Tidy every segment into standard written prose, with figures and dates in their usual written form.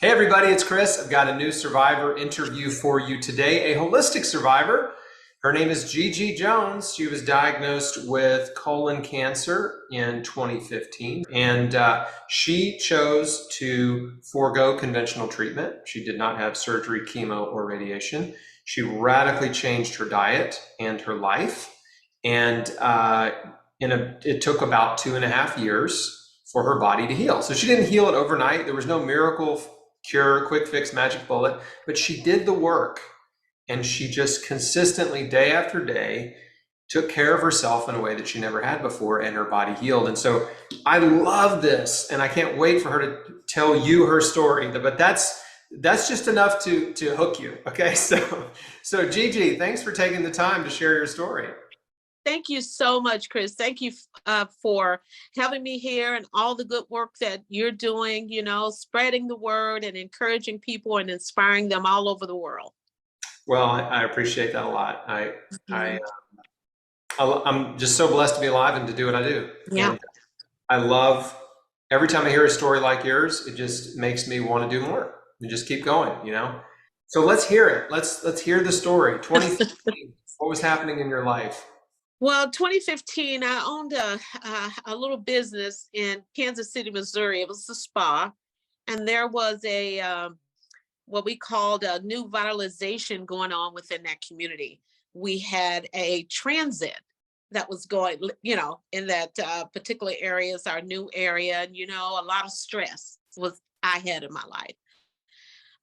Hey everybody, it's Chris. I've got a new survivor interview for you today, a holistic survivor. Her name is Gigi Jones. She was diagnosed with colon cancer in 2015, and she chose to forego conventional treatment. She did not have surgery, chemo, or radiation. She radically changed her diet and her life, and it took about 2.5 years for her body to heal. So she didn't heal it overnight. There was no miracle cure, quick fix, magic bullet, but she did the work, and she just consistently, day after day, took care of herself in a way that she never had before, and her body healed. And so I love this, and I can't wait for her to tell you her story. But that's just enough to hook you. Okay, so Gigi, thanks for taking the time to share your story. Thank you so much, Chris. Thank you for having me here and all the good work that you're doing, spreading the word and encouraging people and inspiring them all over the world. Well, I appreciate that a lot. Mhm. I'm just so blessed to be alive and to do what I do. Yeah. And I love every time I hear a story like yours, it just makes me want to do more and just keep going. So let's hear it. Let's hear the story. 2015, what was happening in your life? Well, 2015, I owned a little business in Kansas City, Missouri. It was a spa, and there was a what we called a new vitalization going on within that community. We had a transit that was going, in that particular area is our new area, and a lot of stress was I had in my life.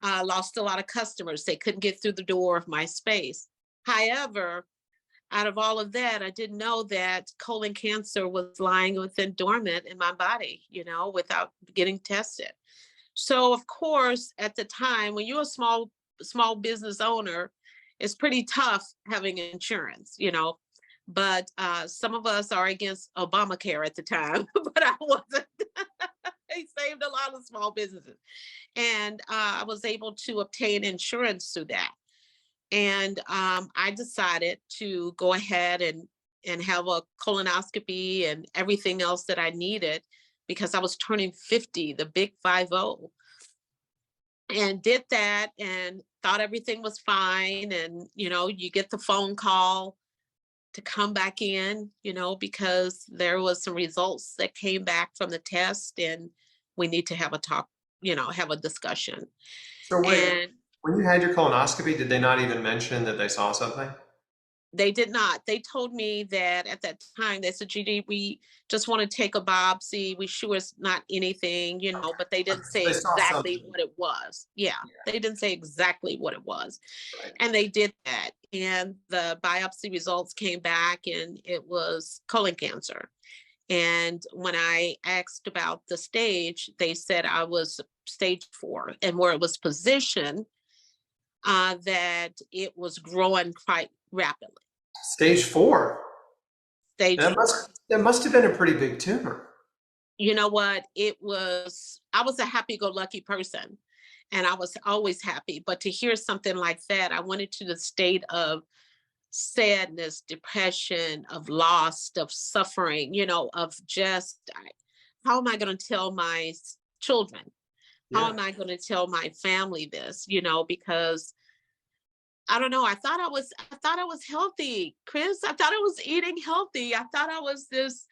I lost a lot of customers. They couldn't get through the door of my space. However, out of all of that, I didn't know that colon cancer was lying within dormant in my body, without getting tested. So of course, at the time, when you're a small business owner, it's pretty tough having insurance, But some of us are against Obamacare at the time, but I wasn't. They saved a lot of small businesses, and I was able to obtain insurance through that. And I decided to go ahead and have a colonoscopy and everything else that I needed because I was turning 50, the big 50, and did that and thought everything was fine. And, you get the phone call to come back in, because there was some results that came back from the test and we need to have a talk, have a discussion. So wait, And when you had your colonoscopy, did they not even mention that they saw something? they did not. They told me that at that time, they said, "GD, we just want to take a biopsy. We sure it's not anything, but they Okay, didn't so say they saw exactly something. what it was. Yeah, they didn't say exactly what it was. Right. And they did that. And the biopsy results came back and it was colon cancer. And when I asked about the stage, they said I was stage 4, and where it was positioned, that it was growing quite rapidly. Stage 4. Stage That 4. must have been a pretty big tumor. You know what? I was a happy-go-lucky person, and I was always happy. But to hear something like that, I went into the state of sadness, depression, of loss, of suffering, of just how am I going to tell my children? How Yeah. am I going to tell my family this? Because I don't know. I thought I was healthy, Chris. I thought I was eating healthy. I thought I was this,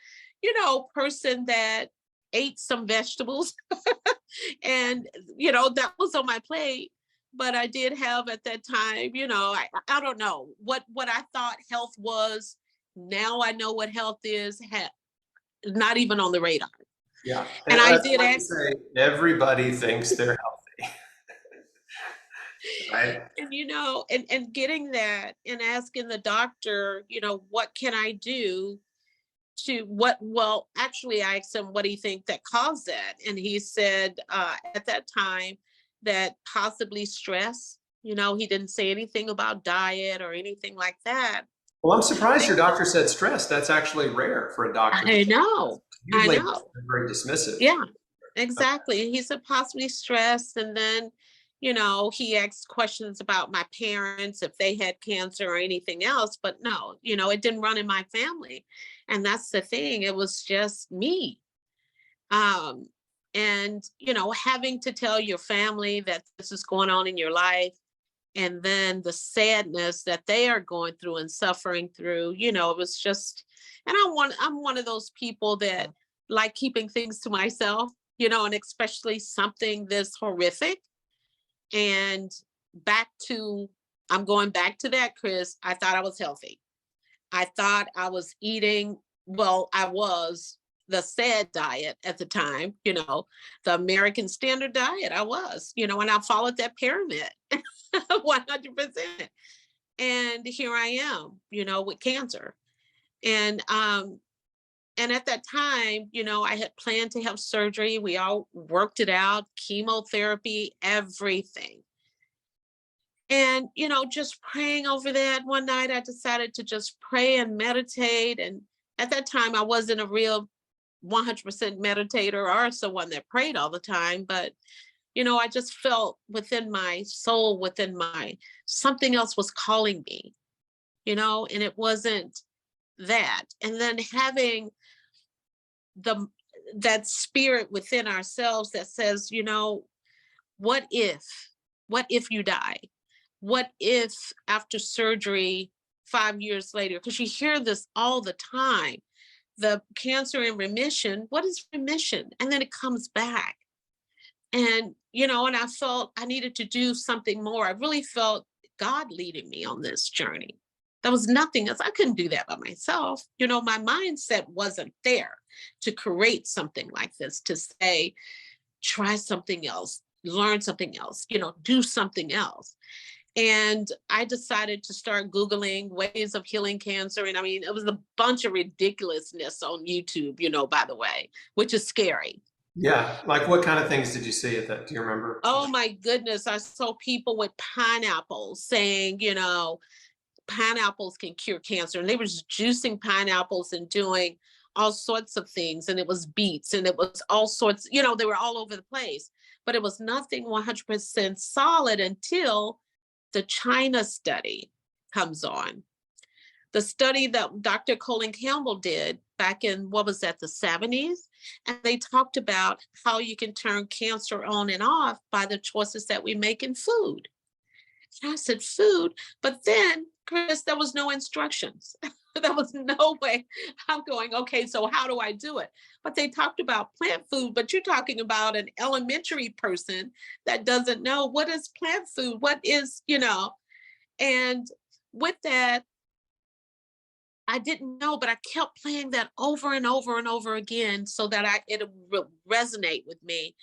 person that ate some vegetables and that was on my plate. But I did have at that time, I don't know what I thought health was. Now I know what health is, not even on the radar. Yeah. And And I as did I like to ask. say, everybody thinks they're healthy, right? And getting that and asking the doctor, what can I do to what well actually I asked him what do you think that caused that, and he said at that time that possibly stress. He didn't say anything about diet or anything like that. Well, I'm surprised your doctor said stress. That's actually rare for a doctor to I say. know. I Usually know. they're very dismissive. Yeah, exactly. He said possibly stress. And then, he asked questions about my parents, if they had cancer or anything else. But no, it didn't run in my family. And that's the thing. It was just me. Um, And, you know, having to tell your family that this is going on in your life, and then the sadness that they are going through and suffering through, you know, it was just, and I'm one of those people that like keeping things to myself, you know, and especially something this horrific. And back to, I'm going back to that, Chris. I thought I was healthy. I thought I was eating, well, I was the SAD diet at the time, you know, the American Standard Diet. I was, you know, and I followed that pyramid 100%. And here I am, you know, with cancer. And and at that time, you know, I had planned to have surgery. We all worked it out, chemotherapy, everything. And, you know, just praying over that one night, I decided to just pray and meditate. And at that time, I wasn't a real 100% meditator or someone that prayed all the time. But, you know, I just felt within my soul, within my, something else was calling me, you know, and it wasn't that. And then having the, that spirit within ourselves that says, you know, what if you die? What if after surgery 5 years later, because you hear this all the time, the cancer in remission, what is remission? And then it comes back. And, you know, and I felt I needed to do something more. I really felt God leading me on this journey. There was nothing else. I couldn't do that by myself. You know, my mindset wasn't there to create something like this, to say, try something else, learn something else, you know, do something else. And I decided to start Googling ways of healing cancer. And I mean, it was a bunch of ridiculousness on YouTube, you know, by the way, which is scary. Yeah. Like what kind of things did you see at that? Do you remember? Oh my goodness. I saw people with pineapples saying, you know, pineapples can cure cancer. And they were just juicing pineapples and doing all sorts of things. And it was beets and it was all sorts, you know, they were all over the place. But it was nothing 100% solid until the China study comes on. The study that Dr. Colin Campbell did back in, what was that, the 70s? And they talked about how you can turn cancer on and off by the choices that we make in food. And I said, food? But then, Chris, there was no instructions. There was no way. I'm going, okay, so how do I do it? But they talked about plant food, but you're talking about an elementary person that doesn't know what is plant food, what is, you know, and with that, I didn't know, but I kept playing that over and over and over again so that it would resonate with me.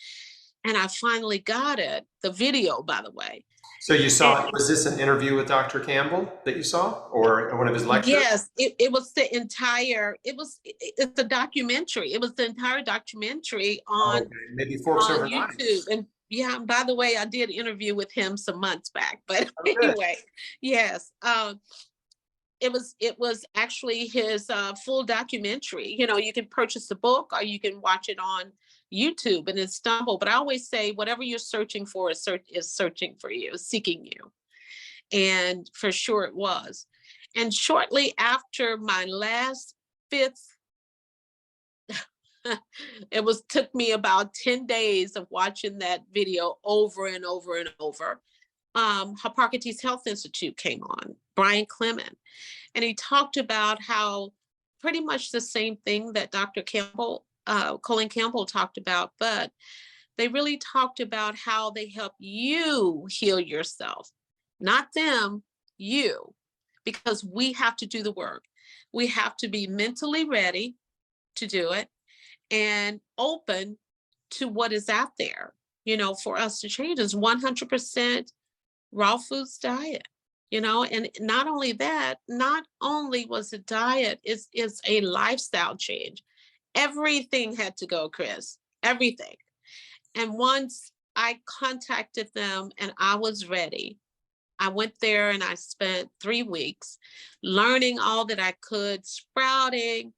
And I finally got it, the video, by the way. So you And saw, was this an interview with Dr. Campbell that you saw or one of his lectures? yes, it was the entire, it's a documentary. It was the entire documentary Oh, okay. Maybe Forks on Over YouTube. Knives. And yeah, by the way, I did interview with him some months back, but Oh, good. anyway, yes. It was actually his full documentary. You know, you can purchase the book or you can watch it on YouTube and it's stumble. But I always say whatever you're searching for is searching for you, is seeking you. And for sure it was. And shortly after my last fifth, took me about 10 days of watching that video over and over and over. Hippocrates Health Institute came on, Brian Clement, and he talked about how pretty much the same thing that Dr. Campbell, Colin Campbell talked about, but they really talked about how they help you heal yourself, not them, you, because we have to do the work. We have to be mentally ready to do it and open to what is out there, you know, for us to change. Is 100% raw foods diet, you know, and not only that, not only was it diet, it's a lifestyle change. Everything had to go, Chris, everything. And once I contacted them and I was ready, I went there and I spent 3 weeks learning all that I could, sprouting,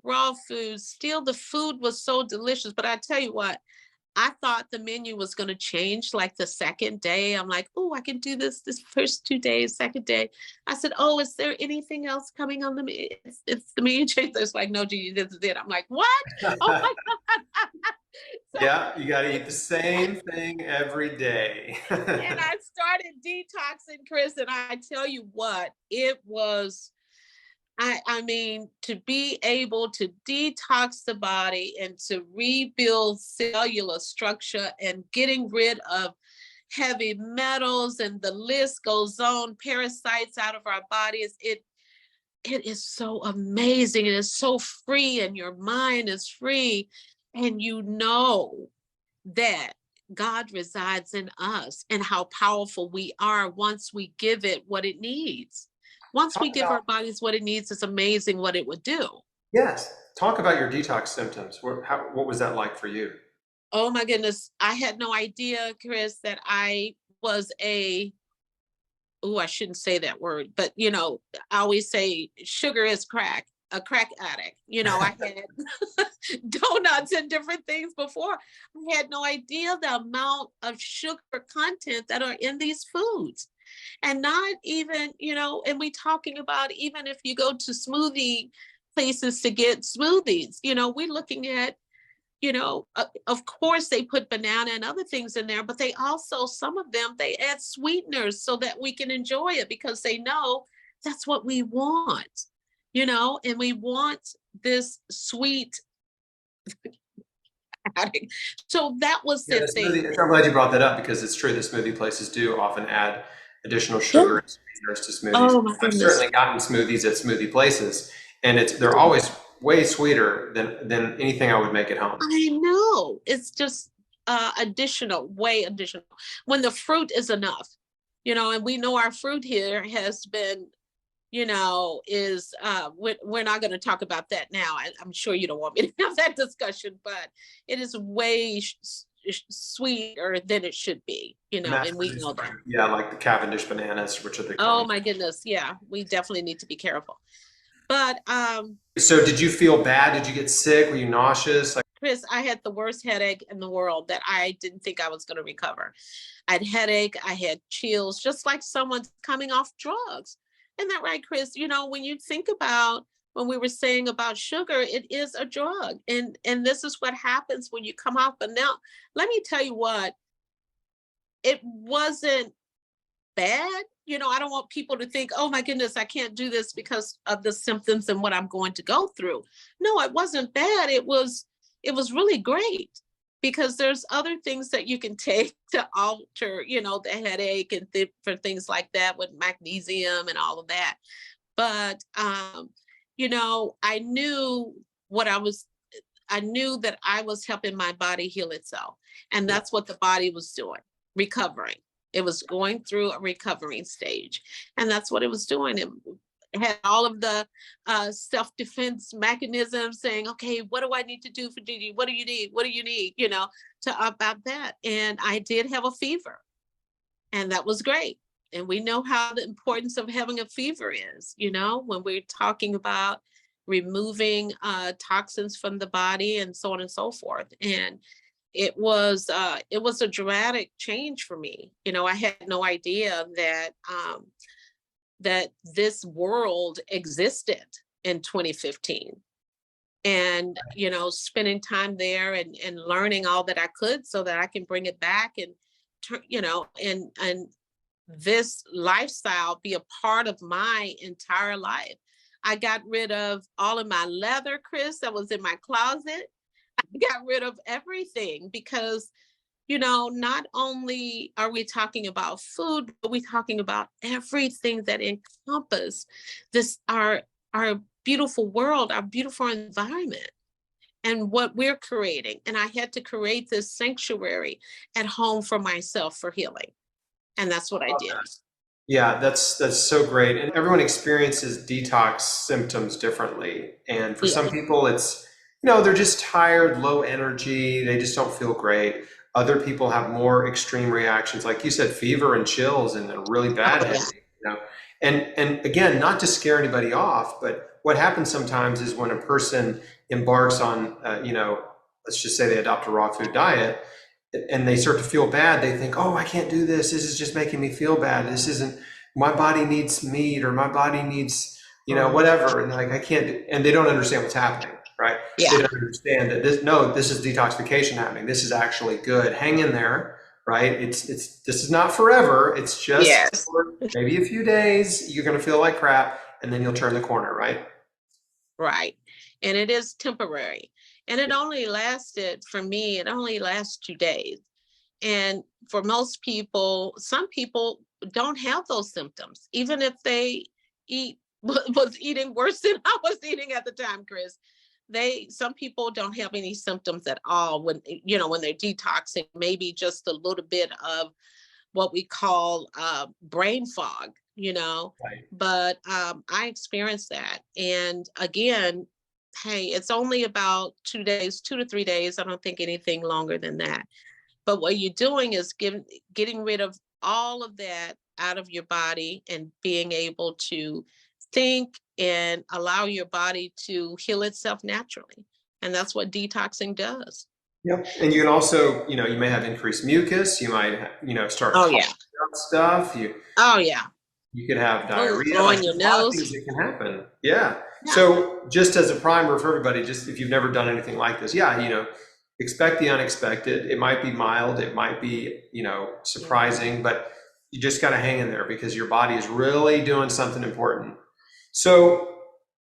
raw foods. Still, the food was so delicious. But I tell you what, I thought the menu was going to change like the second day. I'm like, oh, I can do this first 2 days, second day. I said, oh, is there anything else coming on the menu? It's the menu change. It's like, no, Gigi, this is it. I'm like, what? Oh my God. So, Yeah, you got to eat the same thing every day. and I started detoxing, Chris, and I tell you what, it was, I mean, to be able to detox the body and to rebuild cellular structure and getting rid of heavy metals, and the list goes on, parasites out of our bodies. It is so amazing. It is so free, and your mind is free. And you know that God resides in us and how powerful we are once we give it what it needs. Once Talk we give about, our bodies what it needs, it's amazing what it would do. yes, talk about your detox symptoms. What was that like for you? Oh my goodness. I had no idea, Chris, that I was oh, I shouldn't say that word, but I always say sugar is crack, a crack addict. I had donuts and different things before. I had no idea the amount of sugar content that are in these foods. And not even, and we talking about, even if you go to smoothie places to get smoothies, we're looking at, of course they put banana and other things in there, but they also, some of them, they add sweeteners so that we can enjoy it, because they know that's what we want, and we want this sweet addict. So that was Yeah, the the thing. smoothie. I'm glad you brought that up because it's true. The smoothie places do often add additional Yeah. sugar and sweeteners to smoothies. Oh my I've goodness. certainly gotten smoothies at smoothie places, and they're always way sweeter than anything I would make at home. I know. It's just additional, way additional. When the fruit is enough, and we know our fruit here has been, is we're not going to talk about that now. I'm sure you don't want me to have that discussion, but it is way sweeter than it should be, Mass and we produced know that. fruit, yeah, like the Cavendish bananas, which are the Oh common. my goodness. Yeah, we definitely need to be careful. But So, did you feel bad? Did you get sick? Were you nauseous? Like, Chris, I had the worst headache in the world that I didn't think I was going to recover. I had headache, I had chills, just like someone's coming off drugs. Isn't that right, Chris? When you think about, when we were saying about sugar, it is a drug. And this is what happens when you come off. But now, let me tell you what, it wasn't bad. I don't want people to think, oh my goodness, I can't do this because of the symptoms and what I'm going to go through. No, it wasn't bad. It was really great, because there's other things that you can take to alter, the headache and for things like that, with magnesium and all of that. But what I was I knew that I was helping my body heal itself. And yeah, that's what the body was doing, recovering. It was going through a recovering stage. And that's what it was doing. It had all of the self-defense mechanisms saying, okay, what do I need to do for Gigi? What do you need? What do you need? To about that. And I did have a fever. And that was great. And we know how the importance of having a fever is, when we're talking about removing toxins from the body and so on and so forth. And it was a dramatic change for me. I had no idea that this world existed in 2015. And spending time there, and learning all that I could so that I can bring it back, and and this lifestyle be a part of my entire life. I got rid of all of my leather, Chris, that was in my closet. I got rid of everything, because not only are we talking about food, but we're talking about everything that encompass this, our beautiful world, our beautiful environment, and what we're creating. And I had to create this sanctuary at home for myself for healing. And that's what I did. yeah, that's so great. And everyone experiences detox symptoms differently. And for Yeah. some people, it's they're just tired, low energy, they just don't feel great. Other people have more extreme reactions, like you said, fever and chills and a really bad Oh yeah. headache. And again, not to scare anybody off, but what happens sometimes is when a person embarks on, let's just say they adopt a raw food diet, and they start to feel bad, they think, oh, I can't do this. This is just making me feel bad. This isn't, my body needs meat, or my body needs, Mhm. whatever. And like, I can't, and they don't understand what's happening. right? Yeah. They don't understand that this, no, this is detoxification happening. This is actually good. Hang in there, right? This is not forever. It's just Yes. for maybe a few days. You're going to feel like crap, and then you'll turn the corner, right? Right. And it is temporary. And it only lasted, for me, it only lasts 2 days. And for most people, some people don't have those symptoms, even if they eat was eating worse than I was eating at the time, Chris. Some people don't have any symptoms at all when when they're detoxing, maybe just a little bit of what we call brain fog, Right. but I experienced that. And again, hey, it's only about 2 days, 2 to 3 days. I don't think anything longer than that. But what you're doing is getting rid of all of that out of your body and being able to think and allow your body to heal itself naturally. And that's what detoxing does. Yep. And you can also, you may have increased mucus. You might, start Oh, coughing yeah. up stuff. Oh, yeah. You could have diarrhea. Like Blowing your there's a lot of nose. things that can happen. Yeah. Yeah. So just as a primer for everybody, just if you've never done anything like this, yeah, expect the unexpected. It might be mild. It might be, surprising, but you just got to hang in there because your body is really doing something important. So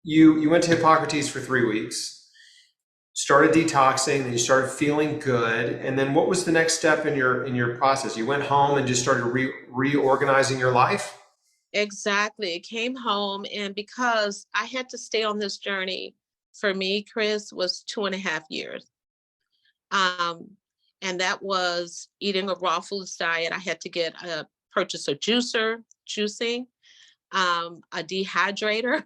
you went to Hippocrates for 3 weeks, started detoxing, then you started feeling good, and then what was the next step in your process? You went home and just started reorganizing your life. Exactly. It came home, and because I had to stay on this journey, for me, Chris, was 2.5 years. Um, and that was eating a raw foods diet. I had to purchase a juicing, a dehydrator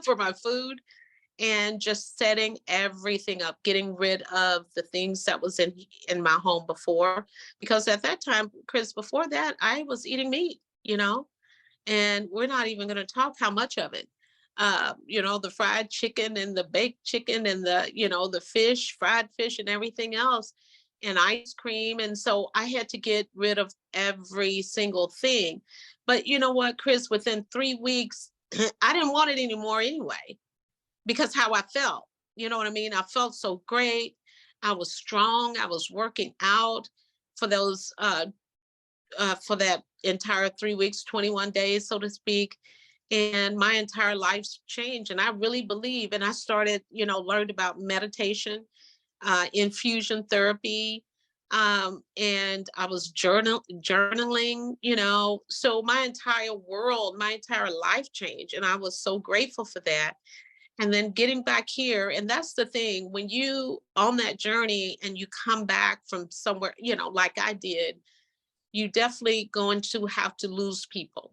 for my food, and just setting everything up, getting rid of the things that was in my home before. Because at that time, Chris, before that, I was eating meat, and we're not even going to talk how much of it. The fried chicken and the baked chicken and the fish, fried fish and everything else, and ice cream. And so I had to get rid of every single thing. But you know what, Chris, within 3 weeks, I didn't want it anymore anyway, because how I felt, you know what I mean? I felt so great. I was strong. I was working out for for that entire 3 weeks, 21 days, so to speak. And my entire life's changed. And I really believe, and I started, learned about meditation, infusion therapy, and I was journaling, so my entire world, my entire life changed. And I was so grateful for that. And then getting back here, and that's the thing, when you on that journey and you come back from somewhere, like I did, you definitely going to have to lose people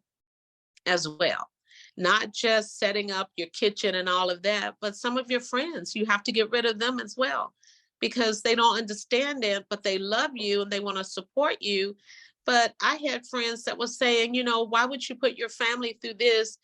as well. Not just setting up your kitchen and all of that, but some of your friends, you have to get rid of them as well, because they don't understand it, but they love you and they want to support you. But I had friends that were saying, why would you put your family through this,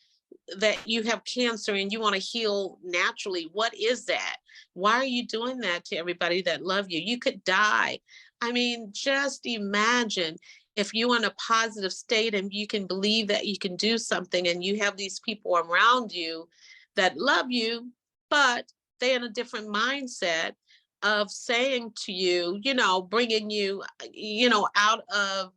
that you have cancer and you want to heal naturally? What is that? Why are you doing that to everybody that love you? You could die. I mean, just imagine if you're in a positive state and you can believe that you can do something, and you have these people around you that love you, but they're in a different mindset of saying to you, bringing you, out of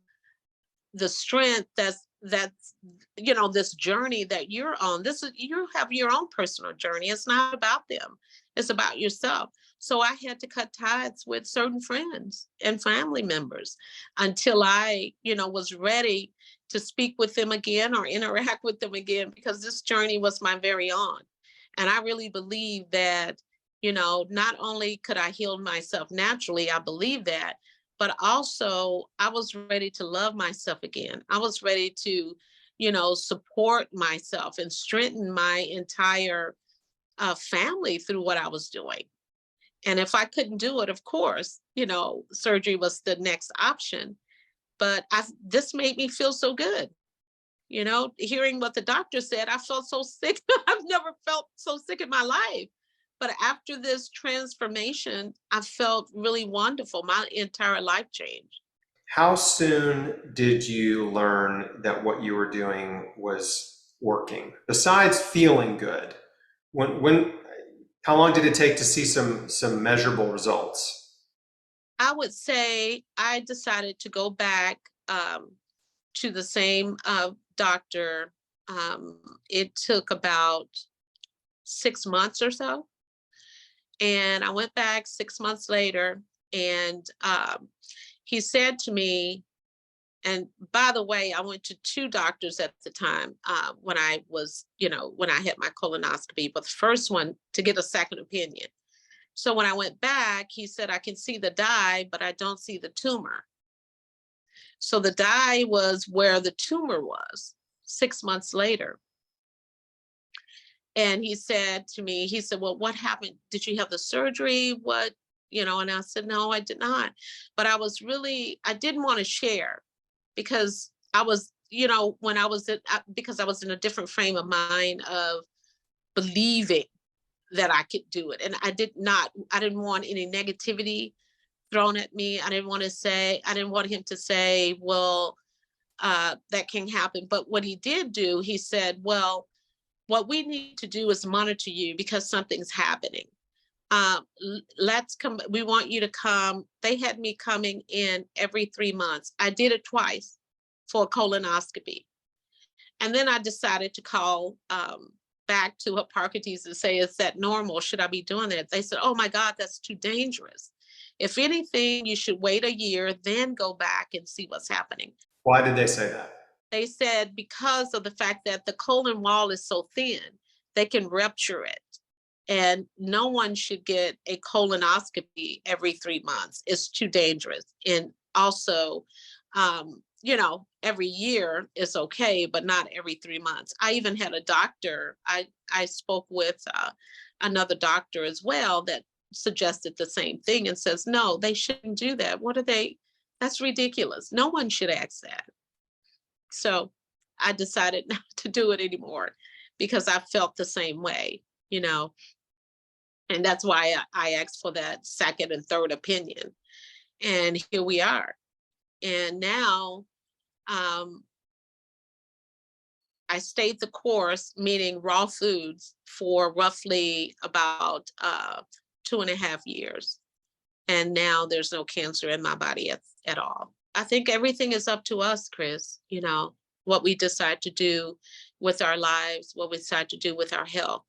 the strength that's this journey that you're on. This is, you have your own personal journey. It's not about them, it's about yourself. So I had to cut ties with certain friends and family members until I was ready to speak with them again or interact with them again, because this journey was my very own. And I really believe that not only could I heal myself naturally, I believe that, but also I was ready to love myself again. I was ready to, support myself and strengthen my entire family through what I was doing. And if I couldn't do it, of course, surgery was the next option. But this made me feel so good. Hearing what the doctor said, I felt so sick. I've never felt so sick in my life. But after this transformation, I felt really wonderful. My entire life changed. How soon did you learn that what you were doing was working? Besides feeling good, when How long did it take to see some measurable results? I would say I decided to go back to the same doctor. It took about 6 months or so. And I went back 6 months later, and he said to me, and by the way, I went to two doctors at the time when I was, when I had my colonoscopy, but the first one to get a second opinion. So when I went back, he said, I can see the dye, but I don't see the tumor. So the dye was where the tumor was 6 months later. And he said to me, he said, well, what happened? Did you have the surgery? What, and I said, no, I did not. But I didn't want to share because I was, when I was, because I was in a different frame of mind of believing that I could do it. And I didn't want any negativity thrown at me. I didn't want him to say, well, that can happen. But what he did do, he said, well, what we need to do is monitor you because something's happening. Let's come. We want you to come. They had me coming in every 3 months. I did it twice for a colonoscopy. And then I decided to call back to Hippocrates and say, is that normal? Should I be doing that? They said, oh my God, that's too dangerous. If anything, you should wait a year, then go back and see what's happening. Why did they say that? They said because of the fact that the colon wall is so thin, they can rupture it. And no one should get a colonoscopy every 3 months. It's too dangerous. And also, every year is okay, but not every 3 months. I even had a doctor, I spoke with another doctor as well that suggested the same thing and says, no, they shouldn't do that. That's ridiculous. No one should ask that. So I decided not to do it anymore because I felt the same way, and that's why I asked for that second and third opinion. And here we are. And now I stayed the course, meaning raw foods, for roughly about 2.5 years. And now there's no cancer in my body at all. I think everything is up to us, Chris, what we decide to do with our lives, what we decide to do with our health.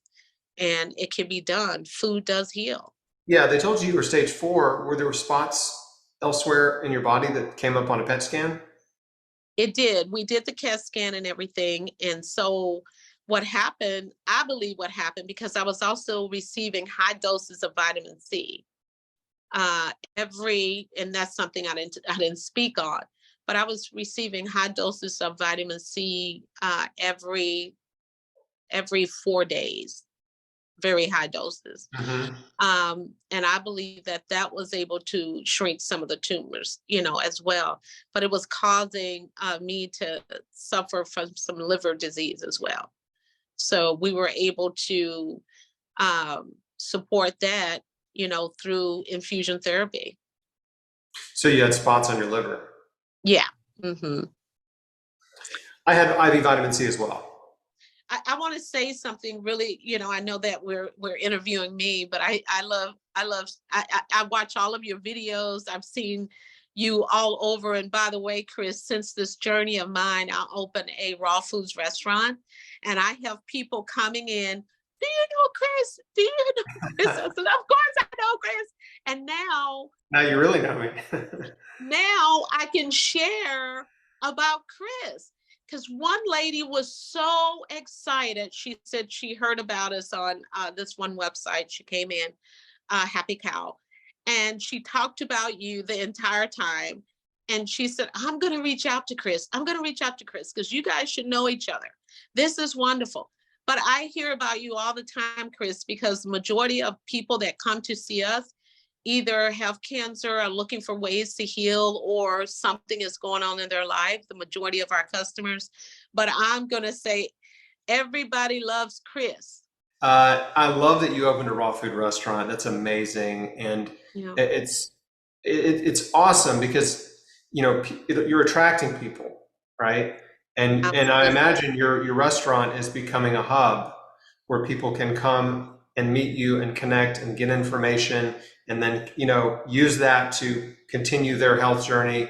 And it can be done. Food does heal. Yeah, they told you were stage 4. Were there spots elsewhere in your body that came up on a PET scan? It did. We did the CAT scan and everything. And so what happened, I believe what happened, because I was also receiving high doses of vitamin C. And that's something I didn't speak on, but I was receiving high doses of vitamin C every 4 days, very high doses. Mm-hmm. And I believe that was able to shrink some of the tumors, as well. But it was causing me to suffer from some liver disease as well. So we were able to support that, through infusion therapy. So you had spots on your liver. Yeah. Mm-hmm. I had IV vitamin C as well. I want to say something really, I know that we're interviewing me, but I watch all of your videos. I've seen you all over. And by the way, Chris, since this journey of mine, I'll open a raw foods restaurant, and I have people coming in. Do you know Chris? Do you know Chris? I said, of course I know Chris. And Now you really know me. now I can share about Chris. Because one lady was so excited. She said she heard about us on this one website. She came in, Happy Cow, and she talked about you the entire time. And she said, I'm going to reach out to Chris. I'm going to reach out to Chris because you guys should know each other. This is wonderful. But I hear about you all the time, Chris, because the majority of people that come to see us either have cancer, are looking for ways to heal, or something is going on in their life, the majority of our customers. But I'm going to say everybody loves Chris. I love that you opened a raw food restaurant. That's amazing. And Yeah. it's awesome because, you're attracting people, right? And I imagine your restaurant is becoming a hub where people can come and meet you and connect and get information, and then, use that to continue their health journey.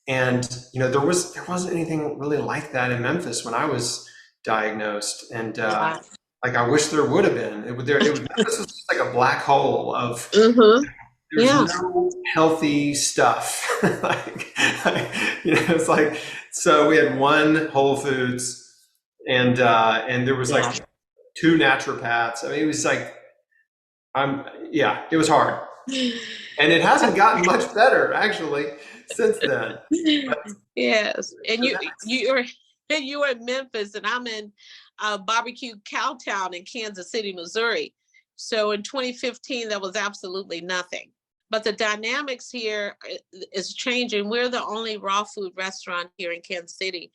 And, there wasn't anything really like that in Memphis when I was diagnosed. And, Wow. like, I wish there would have been. Memphis was just like a black hole of, Mm-hmm. there's Yeah. no healthy stuff. It's like, so we had one Whole Foods, and there was Yeah. like two naturopaths. I mean, it was like, yeah, it was hard. And it hasn't gotten much better actually since then. But Yes. And so you were in Memphis, and I'm in barbecue Cowtown in Kansas City, Missouri. So in 2015, there was absolutely nothing. But the dynamics here is changing. We're the only raw food restaurant here in Kansas City.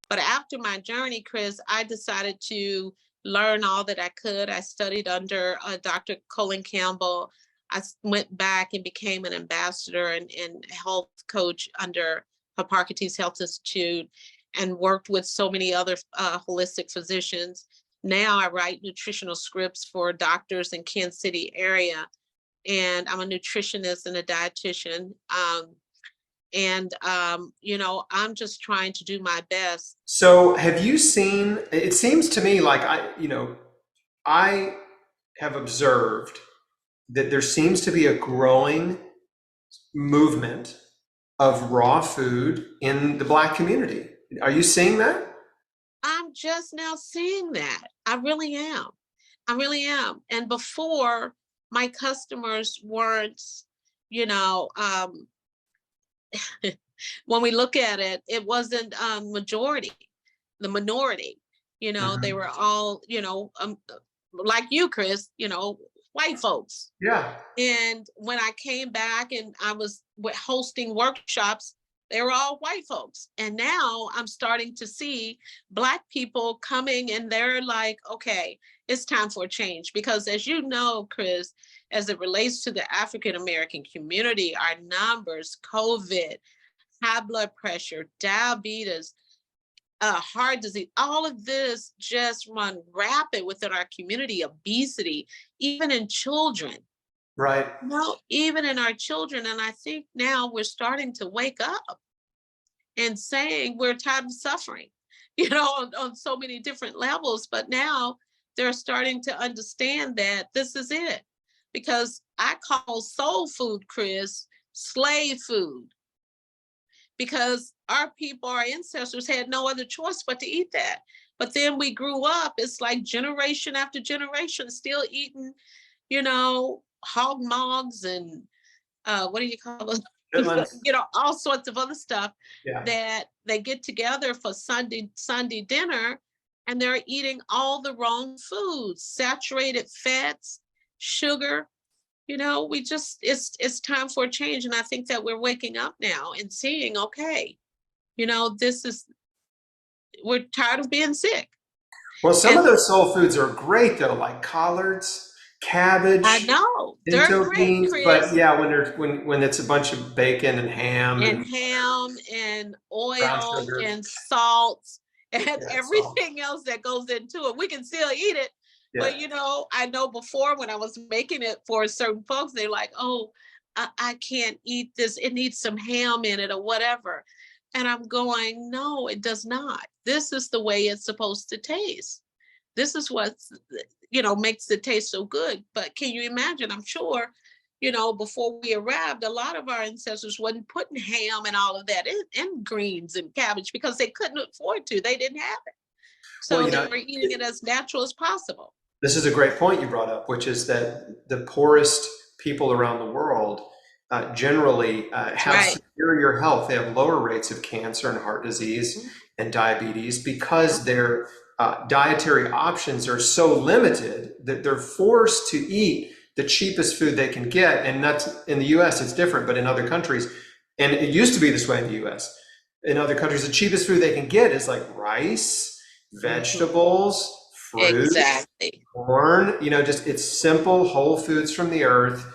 But after my journey, Chris, I decided to learn all that I could. I studied under Dr. Colin Campbell. I went back and became an ambassador and health coach under Hippocrates Health Institute, and worked with so many other holistic physicians. Now I write nutritional scripts for doctors in Kansas City area, and I'm a nutritionist and a dietitian. I'm just trying to do my best. So have you seen, it seems to me like I have observed that there seems to be a growing movement of raw food in the Black community. Are you seeing that? I'm just now seeing that. I really am. I really am. And before, my customers weren't, you know, when we look at it, it wasn't majority, the minority. They Mhm. were all, like you, Chris, white folks. Yeah. And when I came back and I was hosting workshops, they were all white folks. And now I'm starting to see Black people coming, and they're like, okay, it's time for a change. Because as you know, Chris, as it relates to the African American community, our numbers, COVID, high blood pressure, diabetes, heart disease, all of this just run rapid within our community, obesity, even in children. Right. No, even in our children. And I think now we're starting to wake up and saying we're tired of suffering, on so many different levels. But now they're starting to understand that this is it. Because I call soul food, Chris, slave food. Because our people, our ancestors had no other choice but to eat that. But then we grew up, it's like generation after generation still eating, hog mogs and what do you call it? Chitlins. All sorts of other stuff Yeah. that they get together for Sunday dinner, and they're eating all the wrong foods, saturated fats, sugar. It's time for a change. And I think that we're waking up now and seeing, okay, we're tired of being sick. Well, some And of those soul foods are great though, like collards, I cabbage, know they're pinto great, beans. But Chris. yeah, when it's a bunch of bacon and ham And and ham and brown oil sugar, and salt and yeah, so everything else that goes into it. We can still eat it. yeah. But, I know before when I was making it for certain folks, they're like, oh, I can't eat this. It needs some ham in it or whatever. And I'm going, no, it does not. This is the way it's supposed to taste. This is what, makes it taste so good. But can you imagine? I'm sure before we arrived, a lot of our ancestors wasn't putting ham and all of that in greens and cabbage because they couldn't afford to. They didn't have it. Well, So they were eating it as natural as possible. this is a great point you brought up, which is that the poorest people around the world generally have Right. superior health. They have lower rates of cancer and heart disease and diabetes because their dietary options are so limited that they're forced to eat the cheapest food they can get. And that's in the US, it's different, but in other countries, and it used to be this way in the US, in other countries, the cheapest food they can get is like rice, vegetables, fruit, Exactly. corn, just it's simple whole foods from the earth,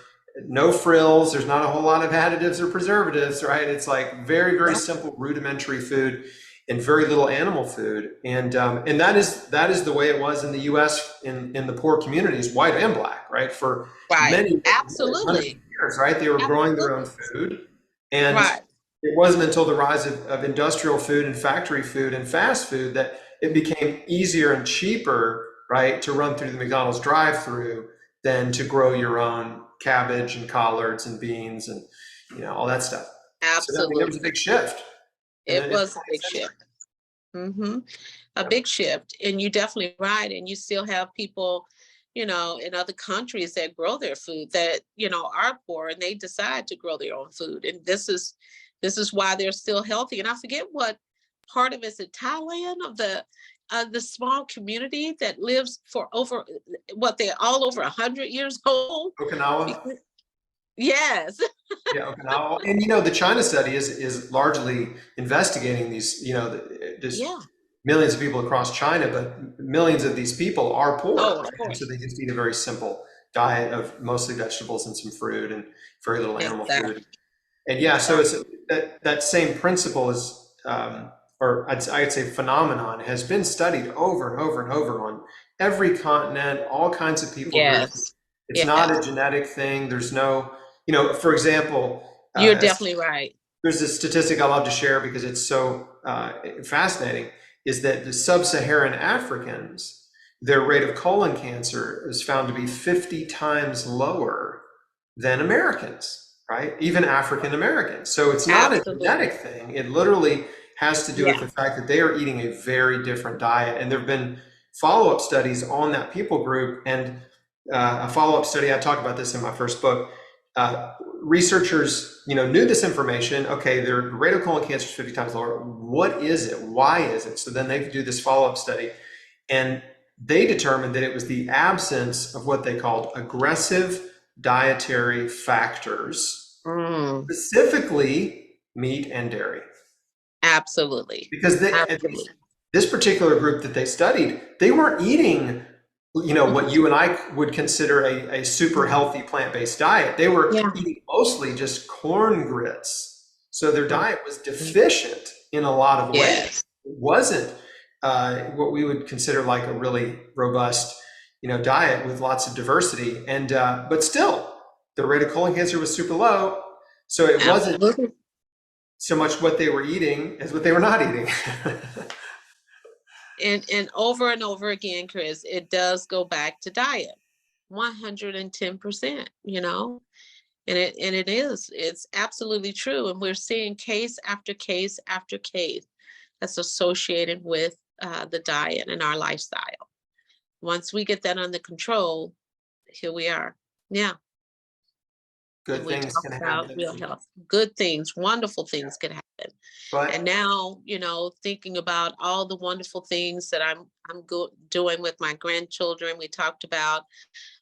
no frills. There's not a whole lot of additives or preservatives, right? It's like very, very simple rudimentary food. and very little animal food. And that is the way it was in the U.S. in the poor communities, white and black, right? For Right. many, many years, hundreds of Absolutely. years, right? They were growing their own Absolutely. food, and Right. it wasn't until the rise of industrial food and factory food and fast food that it became easier and cheaper, right, to run through the McDonald's drive-through than to grow your own cabbage and collards and beans and all that stuff. So I mean, there was a Absolutely. big shift in It the was a 20th big century. shift. A big shift. And you're definitely right. And you still have people, in other countries that grow their food that, are poor and they decide to grow their own food. And this is why they're still healthy. And I forget what part of it is in Thailand of the small community that lives for over what they're all over 100 years old. Okinawa. Because, yes. Yeah, Okinawa. And the China study is largely investigating these, just Yeah. millions of people across China, but millions of these people are poor, Oh, of right? And so course. they just eat a very simple diet of mostly vegetables and some fruit and very little animal Exactly. food. And yeah, so it's Exactly. that same principle is, or I'd say phenomenon has been studied over and over and over on every continent, all kinds of people groups. Yes. It's not a Yes. genetic thing. There's no, for example, You're definitely right. there's a statistic I love to share because it's so fascinating, is that the sub-Saharan Africans, their rate of colon cancer is found to be 50 times lower than Americans, right? Even African Americans. So it's not a genetic Absolutely. thing. It literally has to do with Yeah. the fact that they are eating a very different diet. And there have been follow-up studies on that people group. And a follow-up study, I talked about this in my first book. Researchers, knew this information. Okay, their rate of colon cancer is 50 times lower. What is it? Why is it? So then they do this follow-up study, and they determined that it was the absence of what they called aggressive dietary factors, Mm, specifically meat and dairy. absolutely. Because Absolutely. this particular group that they studied, they weren't eating, what Mhm. you and I would consider a super Mhm. healthy plant-based diet. They were Yeah. eating mostly just corn grits. So their Mhm. diet was deficient in a lot of ways. Yes. It wasn't what we would consider like a really robust, diet with lots of diversity. And but still, the rate of colon cancer was super low. So it wasn't Absolutely. so much what they were eating as what they were not eating. And over again, Chris, it does go back to diet. 110%, and it is. It's absolutely true. And we're seeing case after case after case that's associated with the diet and our lifestyle. Once we get that under control, here we are. Yeah. And Good we things talk can about real happen. health. Good things, wonderful things could happen. And But now, thinking about all the wonderful things that I'm doing with my grandchildren. We talked about,